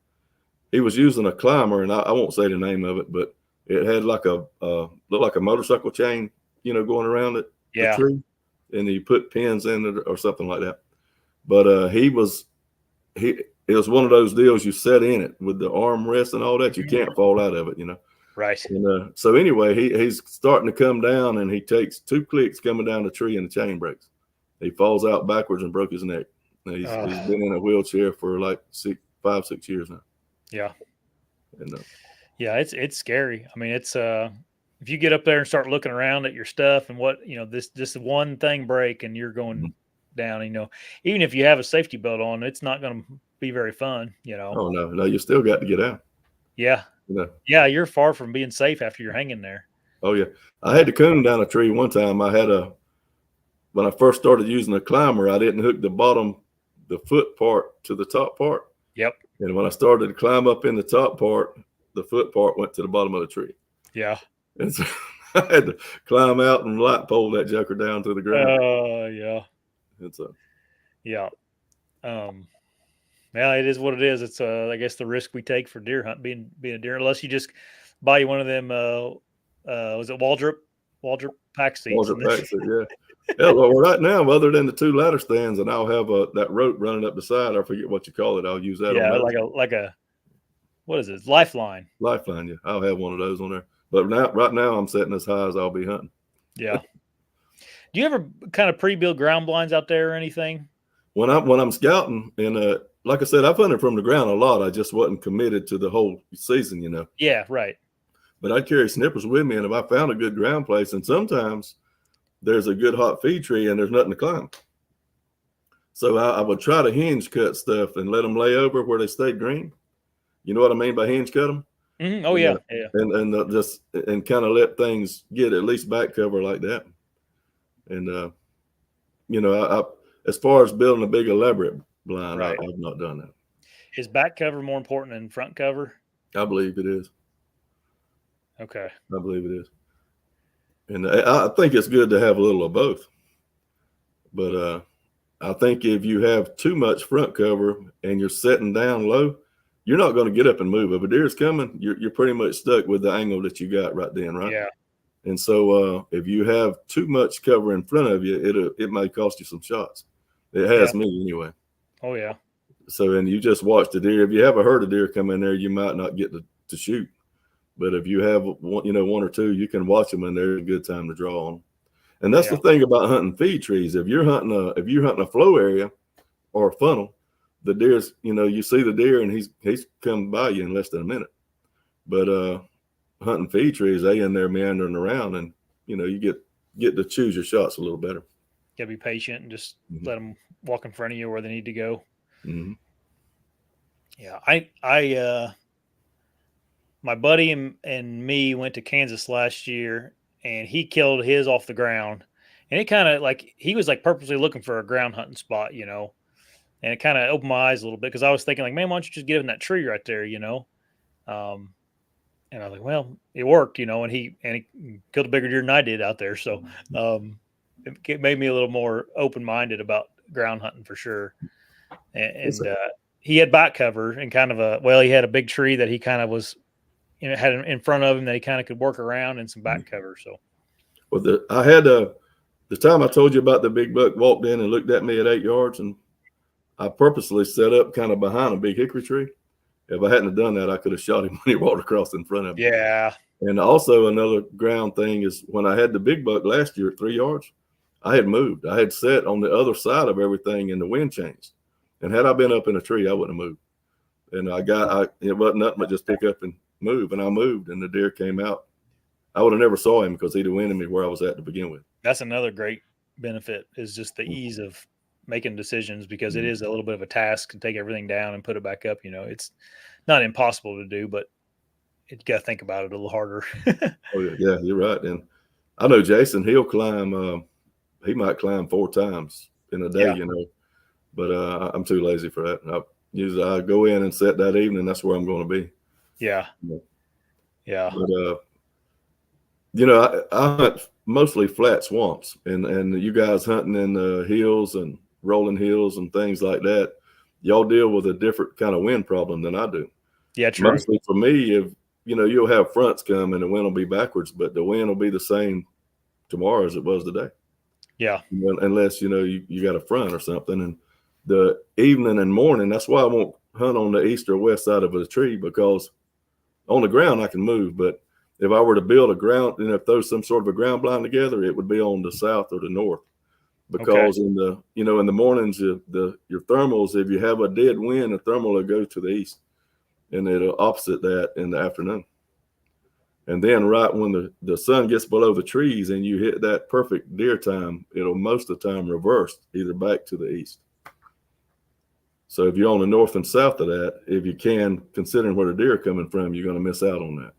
He was using a climber, and I won't say the name of it, but it had like looked like a motorcycle chain, going around it, the tree, and he put pins in it or something like that. But it was one of those deals you set in it with the armrest and all that. You can't fall out of it, Right. And so anyway, he's starting to come down, and he takes 2 clicks coming down the tree, and the chain breaks. He falls out backwards and broke his neck. He's been in a wheelchair for like 5, 6 years now. Yeah. And it's scary. I mean, it's if you get up there and start looking around at your stuff and what, this one thing break and you're going down, even if you have a safety belt on, it's not going to be very fun, Oh no, you still got to get out. Yeah. Yeah, you're far from being safe after you're hanging there. Oh yeah. I had to coon down a tree one time. When I first started using a climber, I didn't hook the foot part to the top part. Yep. And when I started to climb up in the top part, the foot part went to the bottom of the tree. Yeah. And so I had to climb out and light pole that joker down to the ground. Yeah. And so. Yeah. Well, it is what it is. It's I guess the risk we take for deer hunt, being a deer, unless you just buy you one of them was it Waldrop pack seats? Waldrop pack seat, yeah. Yeah, well, right now, other than the 2 ladder stands, and I'll have that rope running up the side. I forget what you call it. I'll use that. Yeah, like a what is it? Lifeline. Lifeline, yeah. I'll have one of those on there. But right now, I'm setting as high as I'll be hunting. Yeah. Do you ever kind of pre-build ground blinds out there or anything? When I'm scouting, and like I said, I've hunted from the ground a lot. I just wasn't committed to the whole season, Yeah, right. But I carry snippers with me, and if I found a good ground place, and sometimes there's a good hot feed tree and there's nothing to climb. So I would try to hinge cut stuff and let them lay over where they stay green. You know what I mean by hinge cut them? Mm-hmm. Oh yeah. And just kind of let things get at least back cover like that. And I as far as building a big elaborate blind, right. I've not done that. Is back cover more important than front cover? I believe it is. Okay. I believe it is. And I think it's good to have a little of both. But I think if you have too much front cover and you're sitting down low, you're not going to get up and move. If a deer's coming, you're pretty much stuck with the angle that you got right then, right? Yeah. And so if you have too much cover in front of you, it may cost you some shots. It has me anyway. Oh, yeah. So, and you just watch the deer. If you have a herd of deer come in there, you might not get to shoot. But if you have one or two, you can watch them, and there's a good time to draw on. And that's the thing about hunting feed trees. If you're hunting a flow area or a funnel, the deer's, you see the deer and he's come by you in less than a minute. But hunting feed trees, they in there meandering around, and you get to choose your shots a little better. Gotta be patient and just let them walk in front of you where they need to go. Mm-hmm. Yeah, I my buddy and me went to Kansas last year, and he killed his off the ground, and it kind of like he was like purposely looking for a ground hunting spot, and it kind of opened my eyes a little bit because I was thinking like, man, why don't you just get in that tree right there, and I was like, well, it worked, and he killed a bigger deer than I did out there, so it made me a little more open minded about ground hunting for sure, and he had back cover and kind of he had a big tree that he kind of was, had in front of him that he kind of could work around and some back cover. So, well, I had the time I told you about the big buck walked in and looked at me at 8 yards, and I purposely set up kind of behind a big hickory tree. If I hadn't have done that, I could have shot him when he walked across in front of me. Yeah. And also another ground thing is when I had the big buck last year at 3 yards, I had moved. I had set on the other side of everything, and the wind changed. And had I been up in a tree, I wouldn't have moved. And it wasn't nothing but just pick up and move. And I moved, and the deer came out. I would have never saw him because he'd have winded me where I was at to begin with. That's another great benefit, is just the ease of making decisions, because it is a little bit of a task to take everything down and put it back up. It's not impossible to do, but you got to think about it a little harder. Oh yeah, you're right. And I know Jason, he'll climb. He might climb 4 times in a day, but I'm too lazy for that. I go in and set that evening. That's where I'm going to be. Yeah. Yeah. But I hunt mostly flat swamps, and you guys hunting in the hills and rolling hills and things like that, y'all deal with a different kind of wind problem than I do. Yeah, true. Mostly for me, if you'll have fronts come and the wind will be backwards, but the wind will be the same tomorrow as it was today. Yeah. Unless you got a front or something. And the evening and morning, that's why I won't hunt on the east or west side of a tree, because on the ground I can move, but if I were to build a ground, throw some sort of a ground blind together, it would be on the south or the north. Because in the in the mornings, your thermals, if you have a dead wind, the thermal will go to the east, and it'll opposite that in the afternoon. And then right when the sun gets below the trees and you hit that perfect deer time, it'll most of the time reverse either back to the east. So if you're on the north and south of that, if you can, considering where the deer are coming from, you're going to miss out on that.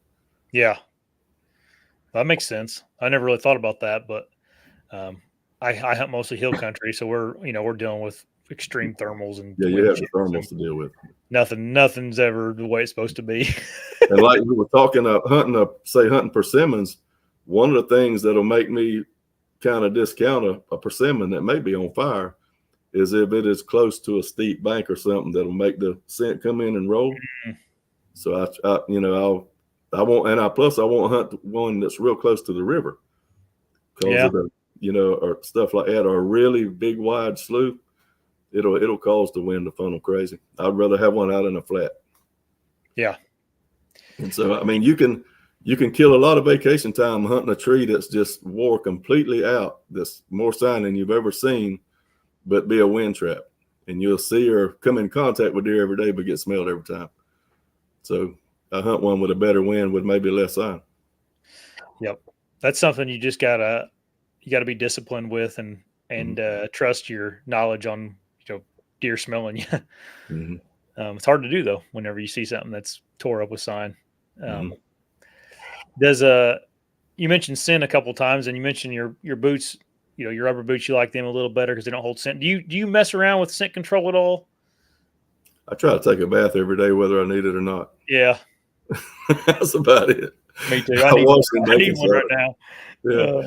Yeah, that makes sense. I never really thought about that, but I hunt mostly hill country, so we're dealing with extreme thermals and you have the thermals to deal with. Nothing's ever the way it's supposed to be. And like we were talking hunting persimmons, one of the things that'll make me kind of discount a persimmon that may be on fire is if it is close to a steep bank or something that'll make the scent come in and roll. Mm-hmm. So I won't hunt one that's real close to the river because of the, or stuff like that, or a really big wide slough. It'll cause the wind to funnel crazy. I'd rather have one out in a flat. Yeah. And so, I mean, you can kill a lot of vacation time hunting a tree that's just wore completely out, that's more sign than you've ever seen, but be a wind trap. And you'll see her come in contact with deer every day, but get smelled every time. So I hunt one with a better wind with maybe less sign. Yep. That's something you just gotta be disciplined with and trust your knowledge on, deer smelling you. Mm-hmm. It's hard to do though, whenever you see something that's tore up with sign. You mentioned scent a couple of times, and you mentioned your boots, your rubber boots, you like them a little better because they don't hold scent. Do you mess around with scent control at all? I try to take a bath every day, whether I need it or not. Yeah. That's about it. Me too. I need one right now. Yeah.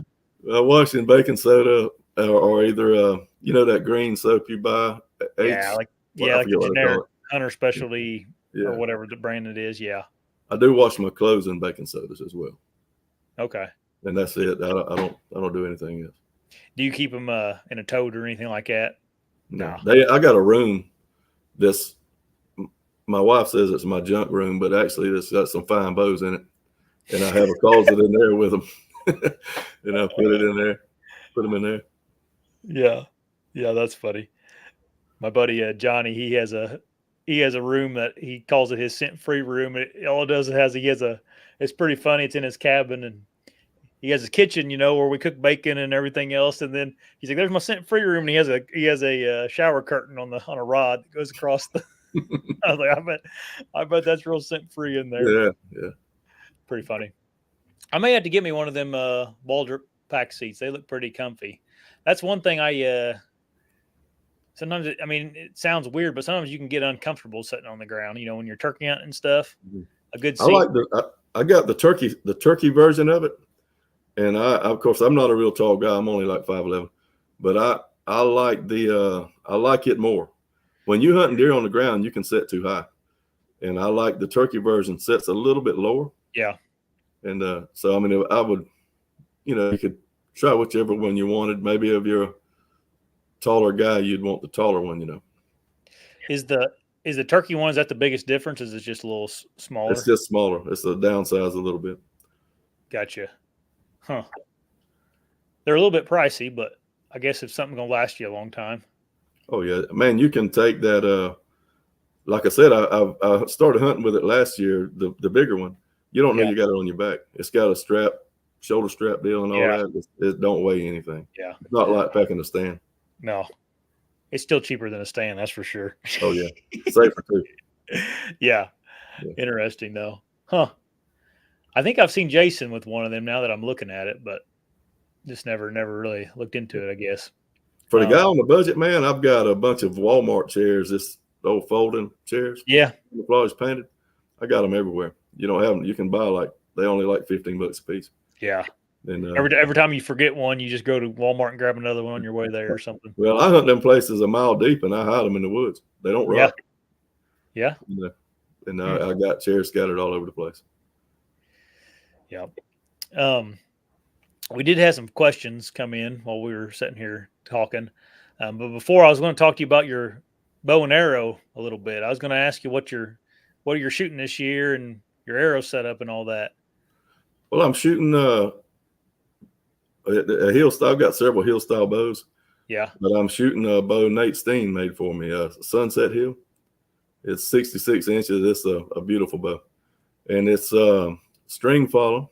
I wash in baking soda or either, that green soap you buy. Like the generic Hunter Specialty or whatever the brand it is. Yeah. I do wash my clothes in baking sodas as well. Okay. And that's it. I don't do anything else. Do you keep them in a tote or anything like that? No. I got a room that's, my wife says it's my junk room, but actually it's got some fine bows in it. And I have a closet in there with them. And I put them in there. Yeah. Yeah, that's funny. My buddy Johnny, he has a room that he calls it his scent-free room. All it does is it's pretty funny. It's in his cabin, and he has his kitchen, where we cook bacon and everything else. And then he's like, "There's my scent-free room," and he has a shower curtain on a rod that goes across the. I was like, I bet that's real scent-free in there. Yeah, yeah. Pretty funny. I may have to get me one of them ball drip pack seats. They look pretty comfy. That's one thing sometimes it sounds weird, but sometimes you can get uncomfortable sitting on the ground, when you're turkey hunting and stuff. A good seat. I got the turkey version of it. And of course, I'm not a real tall guy. I'm only like 5'11", but I like it more. When you hunting deer on the ground, you can set too high, and I like the turkey version sets a little bit lower. Yeah. And so I would, you could try whichever one you wanted. Maybe if you're a taller guy, you'd want the taller one. Is the turkey one, is that the biggest difference? Is it just a little smaller? It's just smaller. It's a downsize a little bit. Gotcha. Huh. They're a little bit pricey, but I guess if something's gonna last you a long time. Oh yeah, man, you can take that. Like I said, I started hunting with it last year, the bigger one. You don't know you got it on your back. It's got a shoulder strap deal and all that. It don't weigh anything. Yeah. It's not like packing a stand. No. It's still cheaper than a stand, that's for sure. Oh yeah. Safer too. Yeah. Interesting though. Huh. I think I've seen Jason with one of them now that I'm looking at it, but just never really looked into it, I guess. For the guy on the budget, man, I've got a bunch of Walmart chairs, this old folding chairs. Yeah. The floors painted. I got them everywhere. You don't have them. You can buy they only like $15 a piece. Yeah. And every time you forget one, you just go to Walmart and grab another one on your way there or something. Well, I hunt them places a mile deep and I hide them in the woods. They don't rot. Yeah. And I got chairs scattered all over the place. Yeah. We did have some questions come in while we were sitting here talking. But before, I was going to talk to you about your bow and arrow a little bit. I was going to ask you what you're shooting this year and your arrow setup and all that. Well, I'm shooting a hill style. I've got several hill style bows. Yeah. But I'm shooting a bow Nate Steen made for me, Sunset Hill. It's 66 inches. It's a beautiful bow. And it's string follow.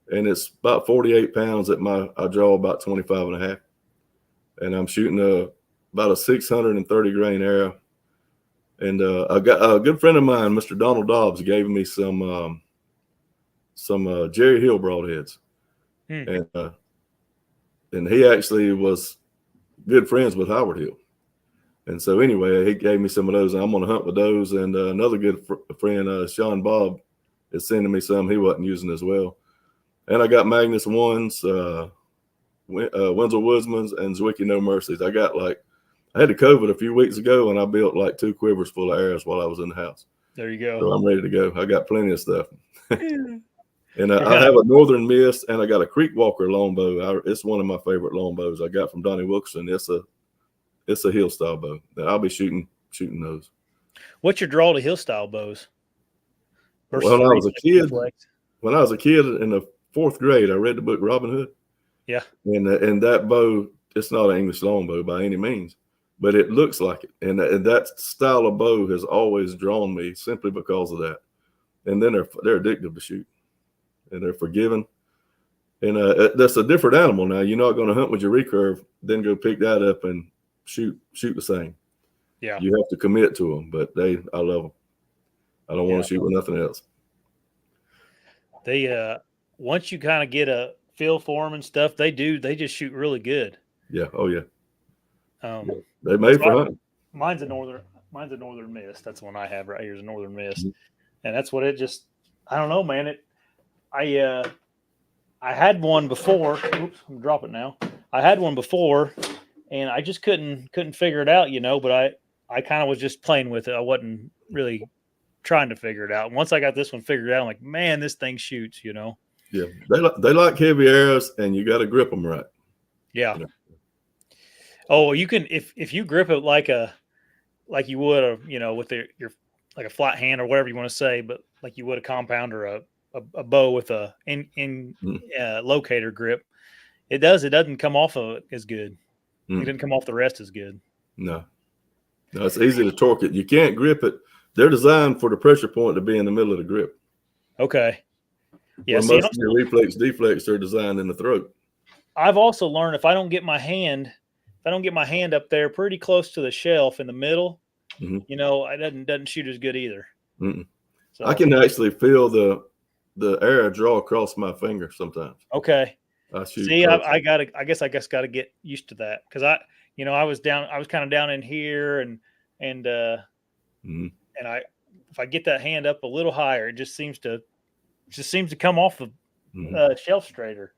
And it's about 48 pounds I draw about 25 and a half. And I'm shooting about a 630 grain arrow. And I got a good friend of mine, Mr. Donald Dobbs, gave me some Jerry Hill broadheads. And he actually was good friends with Howard Hill. And so anyway, he gave me some of those. And I'm going to hunt with those. And another good friend, Sean Bob, is sending me some he wasn't using as well. And I got Magnus Ones, Winslow Woodsman's, and Zwicky No Mercies. I had the COVID a few weeks ago, and I built like 2 quivers full of arrows while I was in the house. There you go. So I'm ready to go. I got plenty of stuff. And I have a Northern Mist, and I got a Creek Walker longbow. It's one of my favorite longbows I got from Donnie Wilkerson. It's a hill style bow that I'll be shooting those. What's your draw to hill style bows? When I was a kid in the 4th grade, I read the book Robin Hood. Yeah. And that bow, it's not an English longbow by any means, but it looks like it. And that style of bow has always drawn me simply because of that. And then they're addictive to shoot, and they're forgiving. And that's a different animal now. You're not going to hunt with your recurve, then go pick that up and shoot the same. Yeah. You have to commit to them, but I love them. I don't want to shoot with nothing else. They once you kind of get a feel for them and stuff, they just shoot really good. Yeah. Oh yeah. They made for hunting. Mine's a Northern Mist. That's the one I have right here is a Northern Mist. And that's what it just, I don't know, man. I had one before. Oops, I'm dropping now. I had one before and I just couldn't figure it out, but I kind of was just playing with it. I wasn't really trying to figure it out. And once I got this one figured out, I'm like, man, this thing shoots, Yeah. They like heavy arrows, and you got to grip them right. Yeah. Oh, you can, if you grip it like you would, with your like a flat hand or whatever you want to say, but like you would a compound or a bow with a locator grip, it doesn't come off of it as good. It didn't come off the rest as good. No. No, it's easy to torque it. You can't grip it. They're designed for the pressure point to be in the middle of the grip. Okay. Yeah. Where most of your reflex deflects are designed in the throat. I've also learned if I don't get my hand up there pretty close to the shelf in the middle, you know, it doesn't shoot as good either. So, I can actually feel the air draw across my finger sometimes. Okay. I shoot. See, I guess gotta get used to that because I was kind of down in here and if I get that hand up a little higher, it just seems to come off the shelf straighter.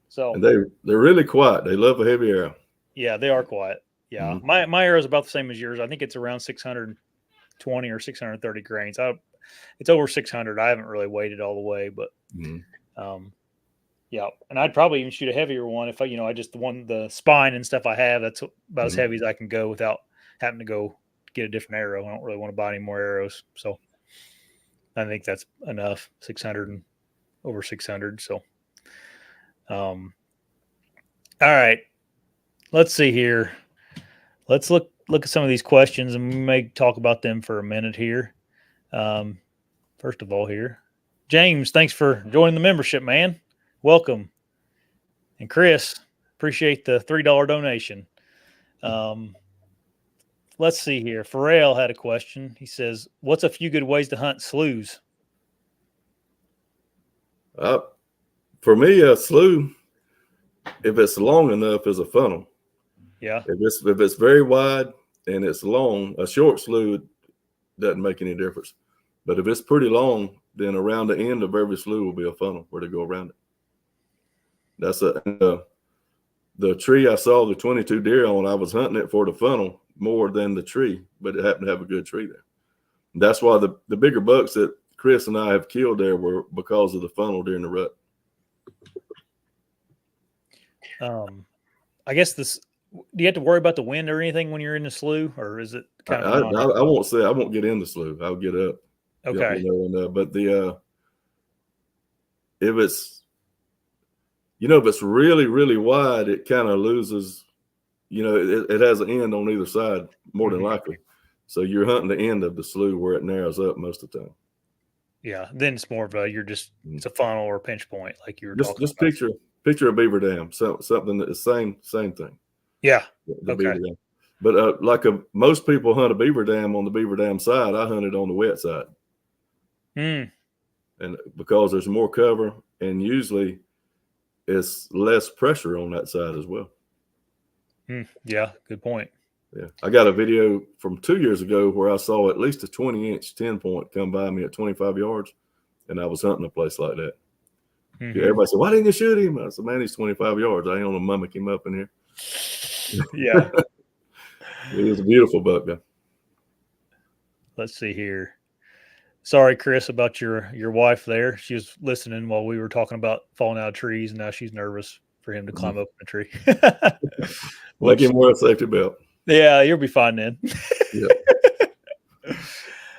So and they're really quiet. They love a heavy arrow. Yeah, they are quiet. Yeah, my arrow is about the same as yours. I think it's around 620 or 630 grains. It's over 600. I haven't really weighed it all the way, but yeah. And I'd probably even shoot a heavier one if I just the spine and stuff I have. That's about as heavy as I can go without having to go get a different arrow. I don't really want to buy any more arrows, so I think that's enough. 600 and over 600. So, all right. Let's see here. Let's look at some of these questions and we may talk about them for a minute here. First of all here, James, thanks for joining the membership, man. Welcome. And Chris, appreciate the $3 donation. Let's see here. Pharrell had a question. He says, what's a few good ways to hunt sloughs? For me, a slough, if it's long enough, is a funnel. Yeah. If it's very wide and it's long, a short slough doesn't make any difference. But if it's pretty long, then around the end of every slough will be a funnel where to go around it. That's the tree I saw the 22 deer on. I was hunting it for the funnel more than the tree, but it happened to have a good tree there. And that's why the bigger bucks that Chris and I have killed there were because of the funnel during the rut. I guess do you have to worry about the wind or anything when you're in the slough, or is it kind of? I won't get in the slough. I'll get up. Okay. But if it's really, really wide, it kind of loses, it has an end on either side more than likely. So you're hunting the end of the slough where it narrows up most of the time. Yeah. Then it's more of it's a funnel or a pinch point. Like you were talking about. Picture a beaver dam, something that is same thing. Yeah. The beaver dam. But most people hunt a beaver dam on the beaver dam side. I hunted on the wet side. And because there's more cover and usually it's less pressure on that side as well. Yeah, good point. Yeah, I got a video from 2 years ago where I saw at least a 20-inch 10-point come by me at 25 yards, and I was hunting a place like that. Yeah, everybody said, "Why didn't you shoot him?" I said, "Man, he's 25 yards. I ain't gonna mimic him up in here." Yeah. It was a beautiful buck, though. Let's see here. Sorry, Chris, about your wife there. She was listening while we were talking about falling out of trees, and now she's nervous for him to climb up in a tree. Make him wear a safety belt. Yeah, you'll be fine then. Yeah.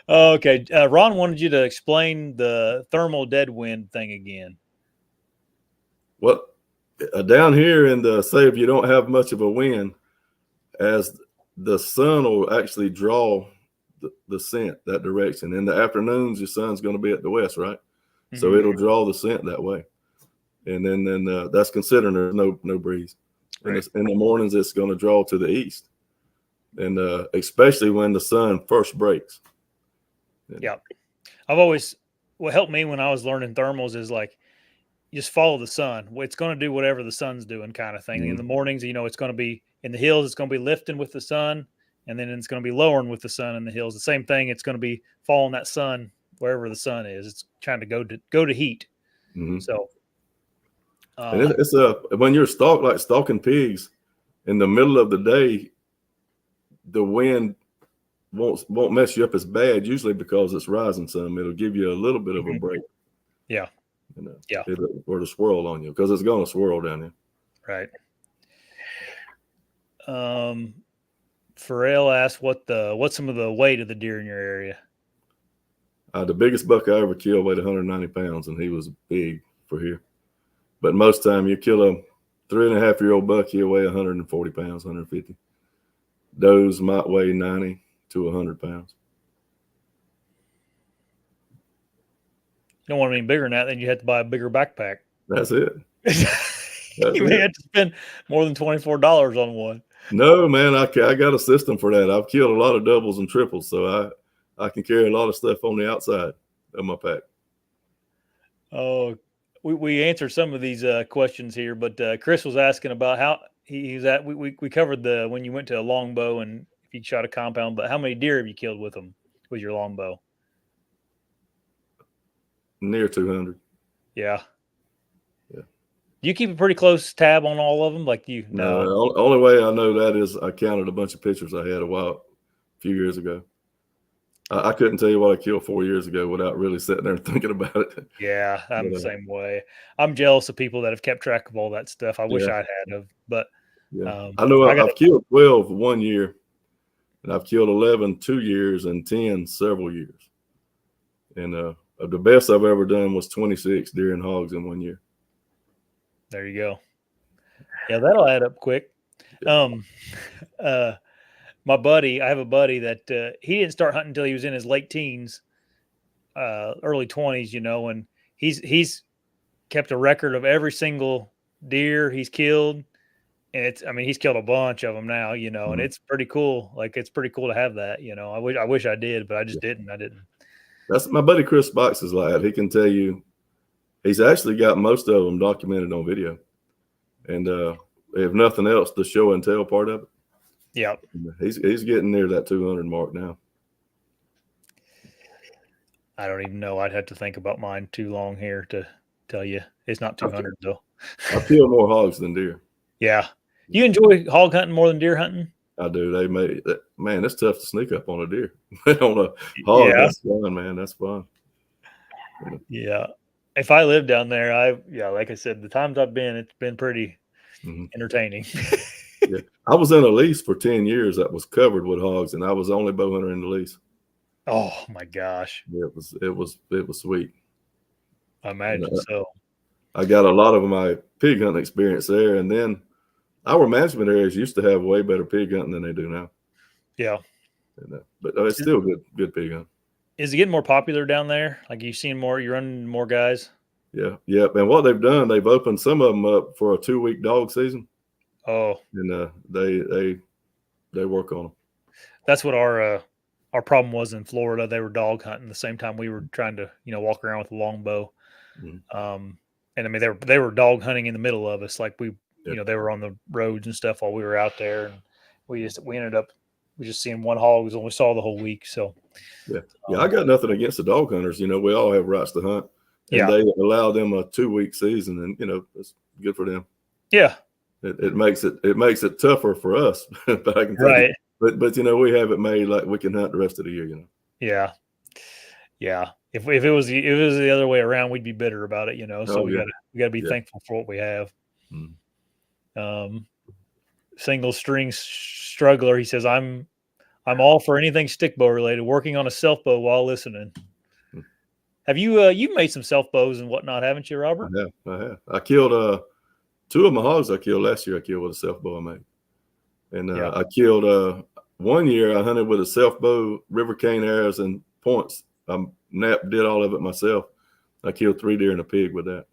Okay. Ron wanted you to explain the thermal dead wind thing again. Well, down here say if you don't have much of a wind, as the sun will actually draw the scent that direction. In the afternoons, the sun's going to be at the west, right? So it'll draw the scent that way. And then that's considering there's no breeze. Right. In the mornings, it's going to draw to the east. And especially when the sun first breaks. Yeah. What helped me when I was learning thermals is just follow the sun. It's going to do whatever the sun's doing kind of thing. In the mornings, it's going to be in the hills, it's going to be lifting with the sun, and then it's going to be lowering with the sun in the hills. The same thing. It's going to be following that sun wherever the sun is. It's trying to go to heat. So, and it's when you're stalking pigs in the middle of the day, the wind won't mess you up as bad, usually because it's rising sun. It'll give you a little bit of a break. Yeah. Yeah. Or to swirl on you, because it's going to swirl down there. Right. Pharrell asked what's some of the weight of the deer in your area? The biggest buck I ever killed weighed 190 pounds, and he was big for here. But most time you kill a 3.5-year-old buck, he'll weigh 140 pounds, 150. Does might weigh 90, to 100 pounds. You don't want any bigger than that, then you have to buy a bigger backpack. That's it. You may have to spend more than $24 on one. No, man, I got a system for that. I've killed a lot of doubles and triples, so I can carry a lot of stuff on the outside of my pack. Oh, we answered some of these questions here, but Chris was asking about how he's at. We covered when you went to a longbow and if you shot a compound, but how many deer have you killed with them with your longbow? Near 200. Yeah. Yeah. Do you keep a pretty close tab on all of them? Like you? No. Only way I know that is I counted a a few years ago. I couldn't tell you what I killed 4 years ago without really sitting there and thinking about it. Yeah, I'm the same way. I'm jealous of people that have kept track of all that stuff. I wish I'd had of, but I know I've killed 12 1 year, and I've killed 11 2 years, and 10 several years. And the best I've ever done was 26 deer and hogs in 1 year. There you go. Yeah, that'll add up quick. My buddy, I have a buddy that he didn't start hunting until he was in his late teens, early 20s, and he's kept a record of every single deer he's killed. And he's killed a bunch of them now, and it's pretty cool. Like, it's pretty cool to have that, I wish I did, but I just didn't. I didn't. That's my buddy Chris Box is like that. He can tell you, he's actually got most of them documented on video. And if nothing else, the show and tell part of it. Yeah. He's getting near that 200 mark now. I don't even know. I'd have to think about mine too long here to tell you. It's not 200 though. I kill more hogs than deer. Yeah. You enjoy hog hunting more than deer hunting? I do. They made that, man. It's tough to sneak up on a deer. On a hog, that's fun, man. That's fun. Yeah. If I lived down there, like I said, the times I've been, it's been pretty entertaining. Yeah, I was in a lease for 10 years that was covered with hogs, and I was the only bow hunter in the lease. Oh my gosh! Yeah, it was sweet. I imagine so. I got a lot of my pig hunting experience there, and then our management areas used to have way better pig hunting than they do now. Yeah, but it's still good pig hunting. Is it getting more popular down there? Like, you seeing more? You're running more guys? Yeah. And what they've done, they've opened some of them up for a 2-week dog season. Oh, and they work on them. That's what our problem was in Florida. They were dog hunting the same time we were trying to walk around with a longbow. And they were dog hunting in the middle of us. Like, we they were on the roads and stuff while we were out there, and we ended up just seeing one hog was all we saw the whole week. So I got nothing against the dog hunters. We all have rights to hunt, and they allow them a 2-week season, and it's good for them. Yeah. It makes it tougher for us, but I can tell you. But we have it made like we can hunt the rest of the year. Yeah. If it was the other way around, we'd be bitter about it. So we gotta be thankful for what we have. Single string struggler. He says, I'm all for anything stick bow related. Working on a self bow while listening. Have you you've made some self bows and whatnot, haven't you, Robert? I have. I killed 2 of my hogs I killed last year. I killed with a self bow I made, and I killed 1 year. I hunted with a self bow, river cane arrows, and points. I did all of it myself. I killed 3 deer and a pig with that.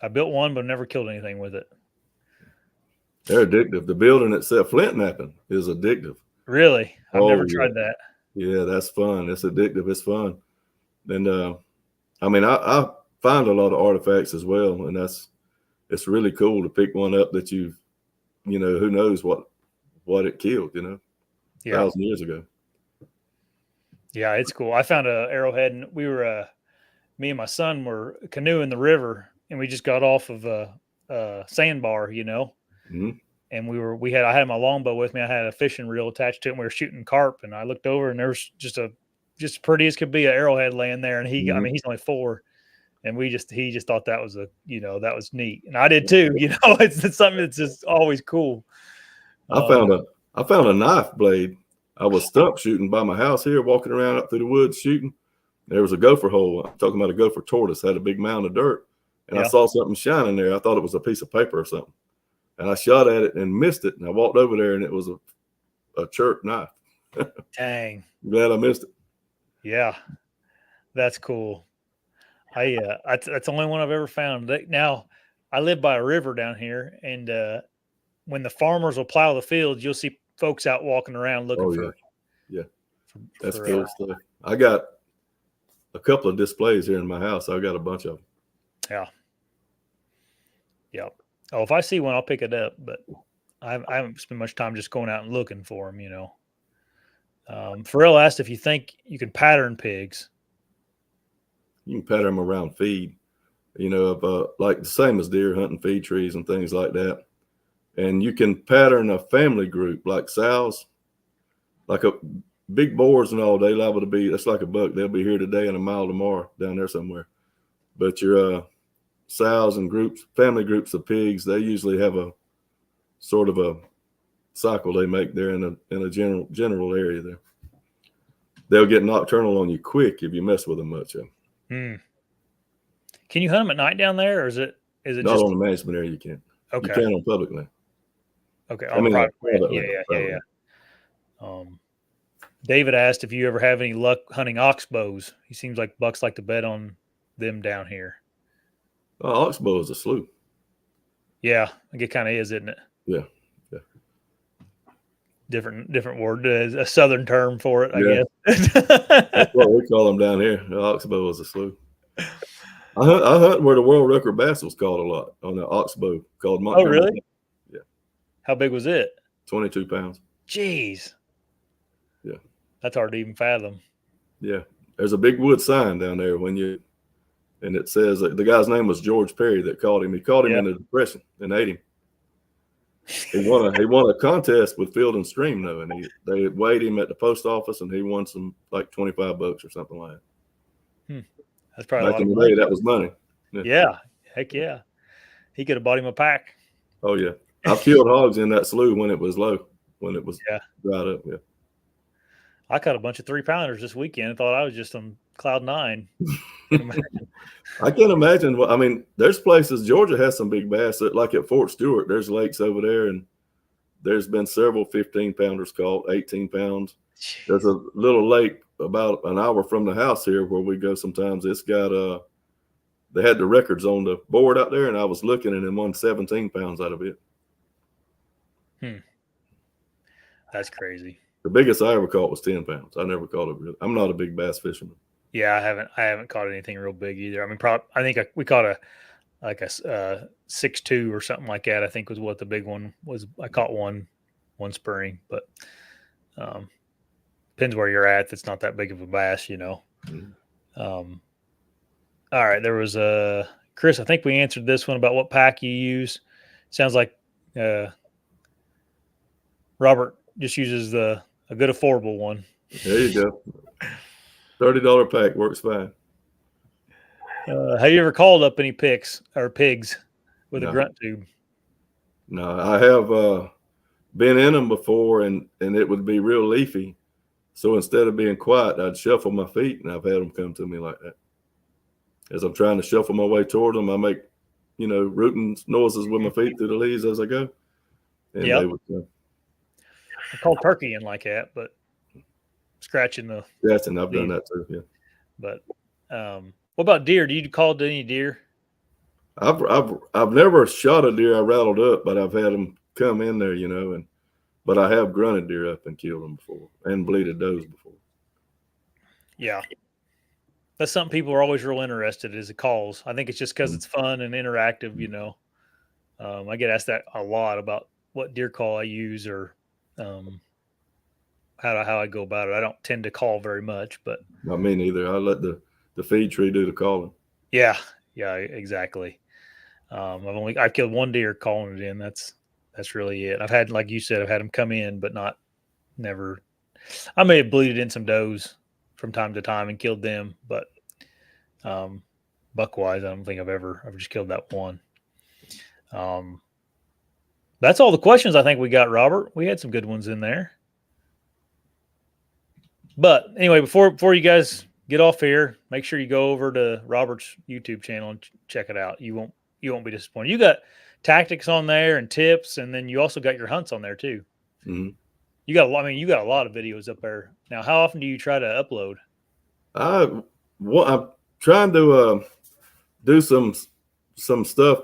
I built one, but never killed anything with it. They're addictive. The building itself, flint knapping, is addictive. Really? I've never tried that. Yeah, that's fun. It's addictive. It's fun. And I find a lot of artifacts as well, and it's really cool to pick one up that who knows what it killed, 1,000 years ago. Yeah, it's cool. I found an arrowhead, and we were me and my son were canoeing the river, and we just got off of a sandbar, and I had my longbow with me. I had a fishing reel attached to it, and we were shooting carp, and I looked over, and there was just pretty as could be an arrowhead laying there, and he's only 4, and he just thought that was that was neat, and I did too. It's something that's just always cool. I found a knife blade. I was stump shooting by my house here, walking around up through the woods shooting. There was a gopher hole. I'm talking about a gopher tortoise, had a big mound of dirt, and I saw something shining there. I thought it was a piece of paper or something, and I shot at it and missed it. And I walked over there, and it was a chirp knife. Dang. Glad I missed it. Yeah, that's cool. That's the only one I've ever found. Now, I live by a river down here, and when the farmers will plow the fields, you'll see folks out walking around looking for. Yeah. That's cool stuff. I got a couple of displays here in my house. I got a bunch of them. Yeah. Yep. Oh, if I see one, I'll pick it up. But I haven't spent much time just going out and looking for them. You know. Pharrell asked if you think you can pattern pigs. You can pattern them around feed. You know, like the same as deer hunting feed trees and things like that. And you can pattern a family group like sows, like a big boars and all. They liable to be. That's like a buck. They'll be here today and a mile tomorrow down there somewhere. But your sows and groups, family groups of pigs, they usually have a sort of a cycle they make there in a general area there. They'll get nocturnal on you quick if you mess with them much. Can you hunt them at night down there, or is it not just on the management area? You can't. Okay. You can on public land. Okay. On private land. Yeah. David asked if you ever have any luck hunting oxbows. He seems like bucks like to bet on them down here. Oxbow is a slough. Yeah, I think it kind of is, isn't it? Yeah. Different word, a southern term for it, I guess. That's what we call them down here. The oxbow is a slough. I hunt where the world record bass was caught a lot on the oxbow called Montgomery. Oh, really? Yeah. How big was it? 22 pounds. Jeez. Yeah. That's hard to even fathom. Yeah. There's a big wood sign down there and it says the guy's name was George Perry that caught him. He caught him in the Depression and ate him. He won a contest with Field and Stream though, and they weighed him at the post office, and he won some like $25 or something like that. That's probably back in the day. That was money. Yeah, heck yeah. He could have bought him a pack. Oh yeah, I've killed hogs in that slough when it was low, when it was dried up. Yeah, I caught a bunch of 3-pounders this weekend. I thought I was just on cloud 9. I can't imagine. I mean, there's places. Georgia has some big bass. Like at Fort Stewart, there's lakes over there, and there's been several 15-pounders caught, 18 pounds. There's a little lake about an hour from the house here where we go sometimes. It's got they had the records on the board out there, and I was looking, and it won 17 pounds out of it. That's crazy. The biggest I ever caught was 10 pounds. I never caught it. I'm not a big bass fisherman. Yeah, I haven't caught anything real big either. I mean, I think we caught a 6.2 or something like that. I think was what the big one was. I caught one spring, but depends where you're at. That's not that big of a bass, you know. All right, there was Chris. I think we answered this one about what pack you use. Sounds like Robert just uses a good affordable one. There you go. $30 pack works fine. Have you ever called up any pigs with a grunt tube? No, I have been in them before, and it would be real leafy. So instead of being quiet, I'd shuffle my feet, and I've had them come to me like that. As I'm trying to shuffle my way toward them, I make, rooting noises with my feet through the leaves as I go. And they would come. I call turkey in like that, but scratching the. Yes, and I've done that too. Yeah. But what about deer? Do you call to any deer? I've never shot a deer I rattled up, but I've had them come in there, but I have grunted deer up and killed them before, and bleeded does before. Yeah. That's something people are always real interested in, is the calls. I think it's just because it's fun and interactive, I get asked that a lot about what deer call I use or how I go about it. I don't tend to call very much, but not me neither. I let the feed tree do the calling. Yeah, exactly. I've killed one deer calling it in. That's really it. I've had, like you said, I've had them come in, but never. I may have bleeded in some does from time to time and killed them, but buck wise, I don't think I've just killed that one. That's all the questions I think we got, Robert. We had some good ones in there. But anyway, before you guys get off here, make sure you go over to Robert's YouTube channel and check it out. You won't be disappointed. You got tactics on there and tips, and then you also got your hunts on there too. Mm-hmm. You got you got a lot of videos up there. Now, how often do you try to upload? I'm trying to do some stuff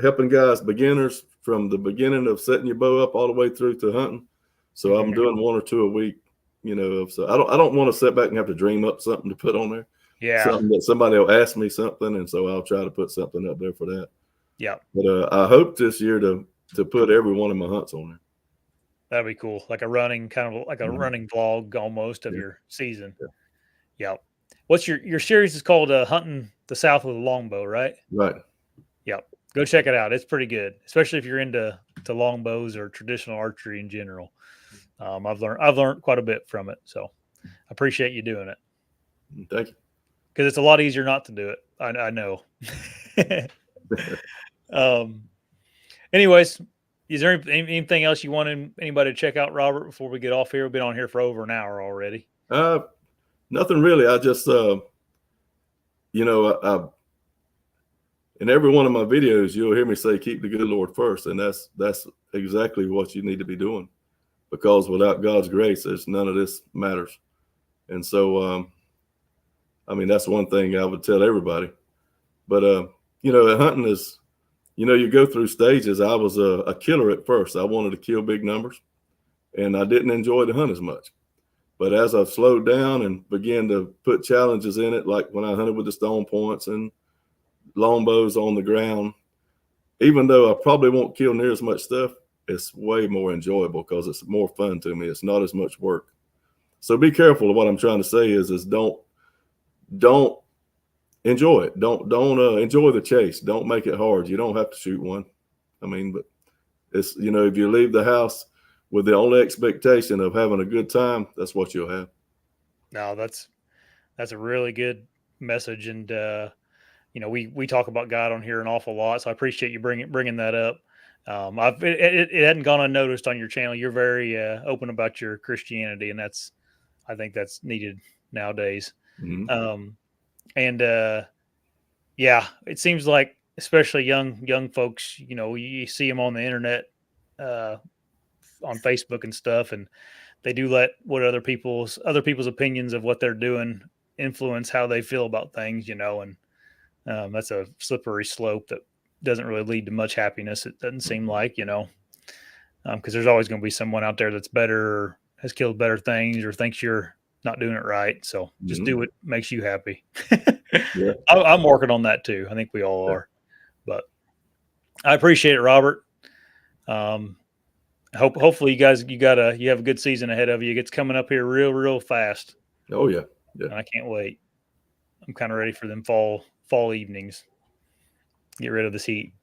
helping guys, beginners, from the beginning of setting your bow up all the way through to hunting. So I'm doing 1 or 2 a week. So I don't want to sit back and have to dream up something to put on there. Yeah, something that somebody will ask me something, and so I'll try to put something up there for that. Yeah, but I hope this year to put every one of my hunts on there. That'd be cool, like a running running vlog almost of your season. Yeah. What's your series is called Hunting the South with a Longbow, right? Right. Yep. Go check it out. It's pretty good, especially if you're into longbows or traditional archery in general. I've learned quite a bit from it, so I appreciate you doing it. Thank you. Because it's a lot easier not to do it. I know. Anyways, is there anything else you want anybody to check out, Robert, before we get off here? We've been on here for over an hour already. Nothing really. I just, in every one of my videos, you'll hear me say, keep the good Lord first. And that's exactly what you need to be doing, because without God's grace, there's none of this matters. And so, that's one thing I would tell everybody. But, hunting is, you go through stages. I was a killer at first. I wanted to kill big numbers, and I didn't enjoy the hunt as much. But as I've slowed down and began to put challenges in it, like when I hunted with the stone points and longbows on the ground, even though I probably won't kill near as much stuff, it's way more enjoyable because it's more fun to me. It's not as much work. So be careful of what I'm trying to say is don't enjoy it. Don't enjoy the chase. Don't make it hard. You don't have to shoot one. But it's, if you leave the house with the only expectation of having a good time, that's what you'll have. No, that's a really good message. And, we talk about God on here an awful lot. So I appreciate you bringing that up. It hadn't gone unnoticed on your channel. You're very open about your Christianity, and I think that's needed nowadays. Mm-hmm. It seems like, especially young folks, you see them on the internet, on Facebook and stuff, and they do let what other people's opinions of what they're doing influence how they feel about things, and that's a slippery slope that doesn't really lead to much happiness. It doesn't seem like, because there's always going to be someone out there that's better or has killed better things or thinks you're not doing it right. So just do what makes you happy. Yeah. I'm working on that too. I think we all are, but I appreciate it, Robert. Hopefully you have a good season ahead of you. It's coming up here real fast. Oh yeah. And I can't wait. I'm kind of ready for them fall evenings. Get rid of this heat.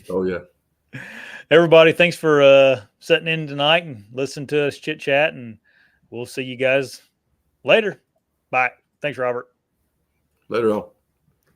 Oh yeah. Everybody, thanks for sitting in tonight and listening to us chit chat, and we'll see you guys later. Bye. Thanks, Robert. Later on.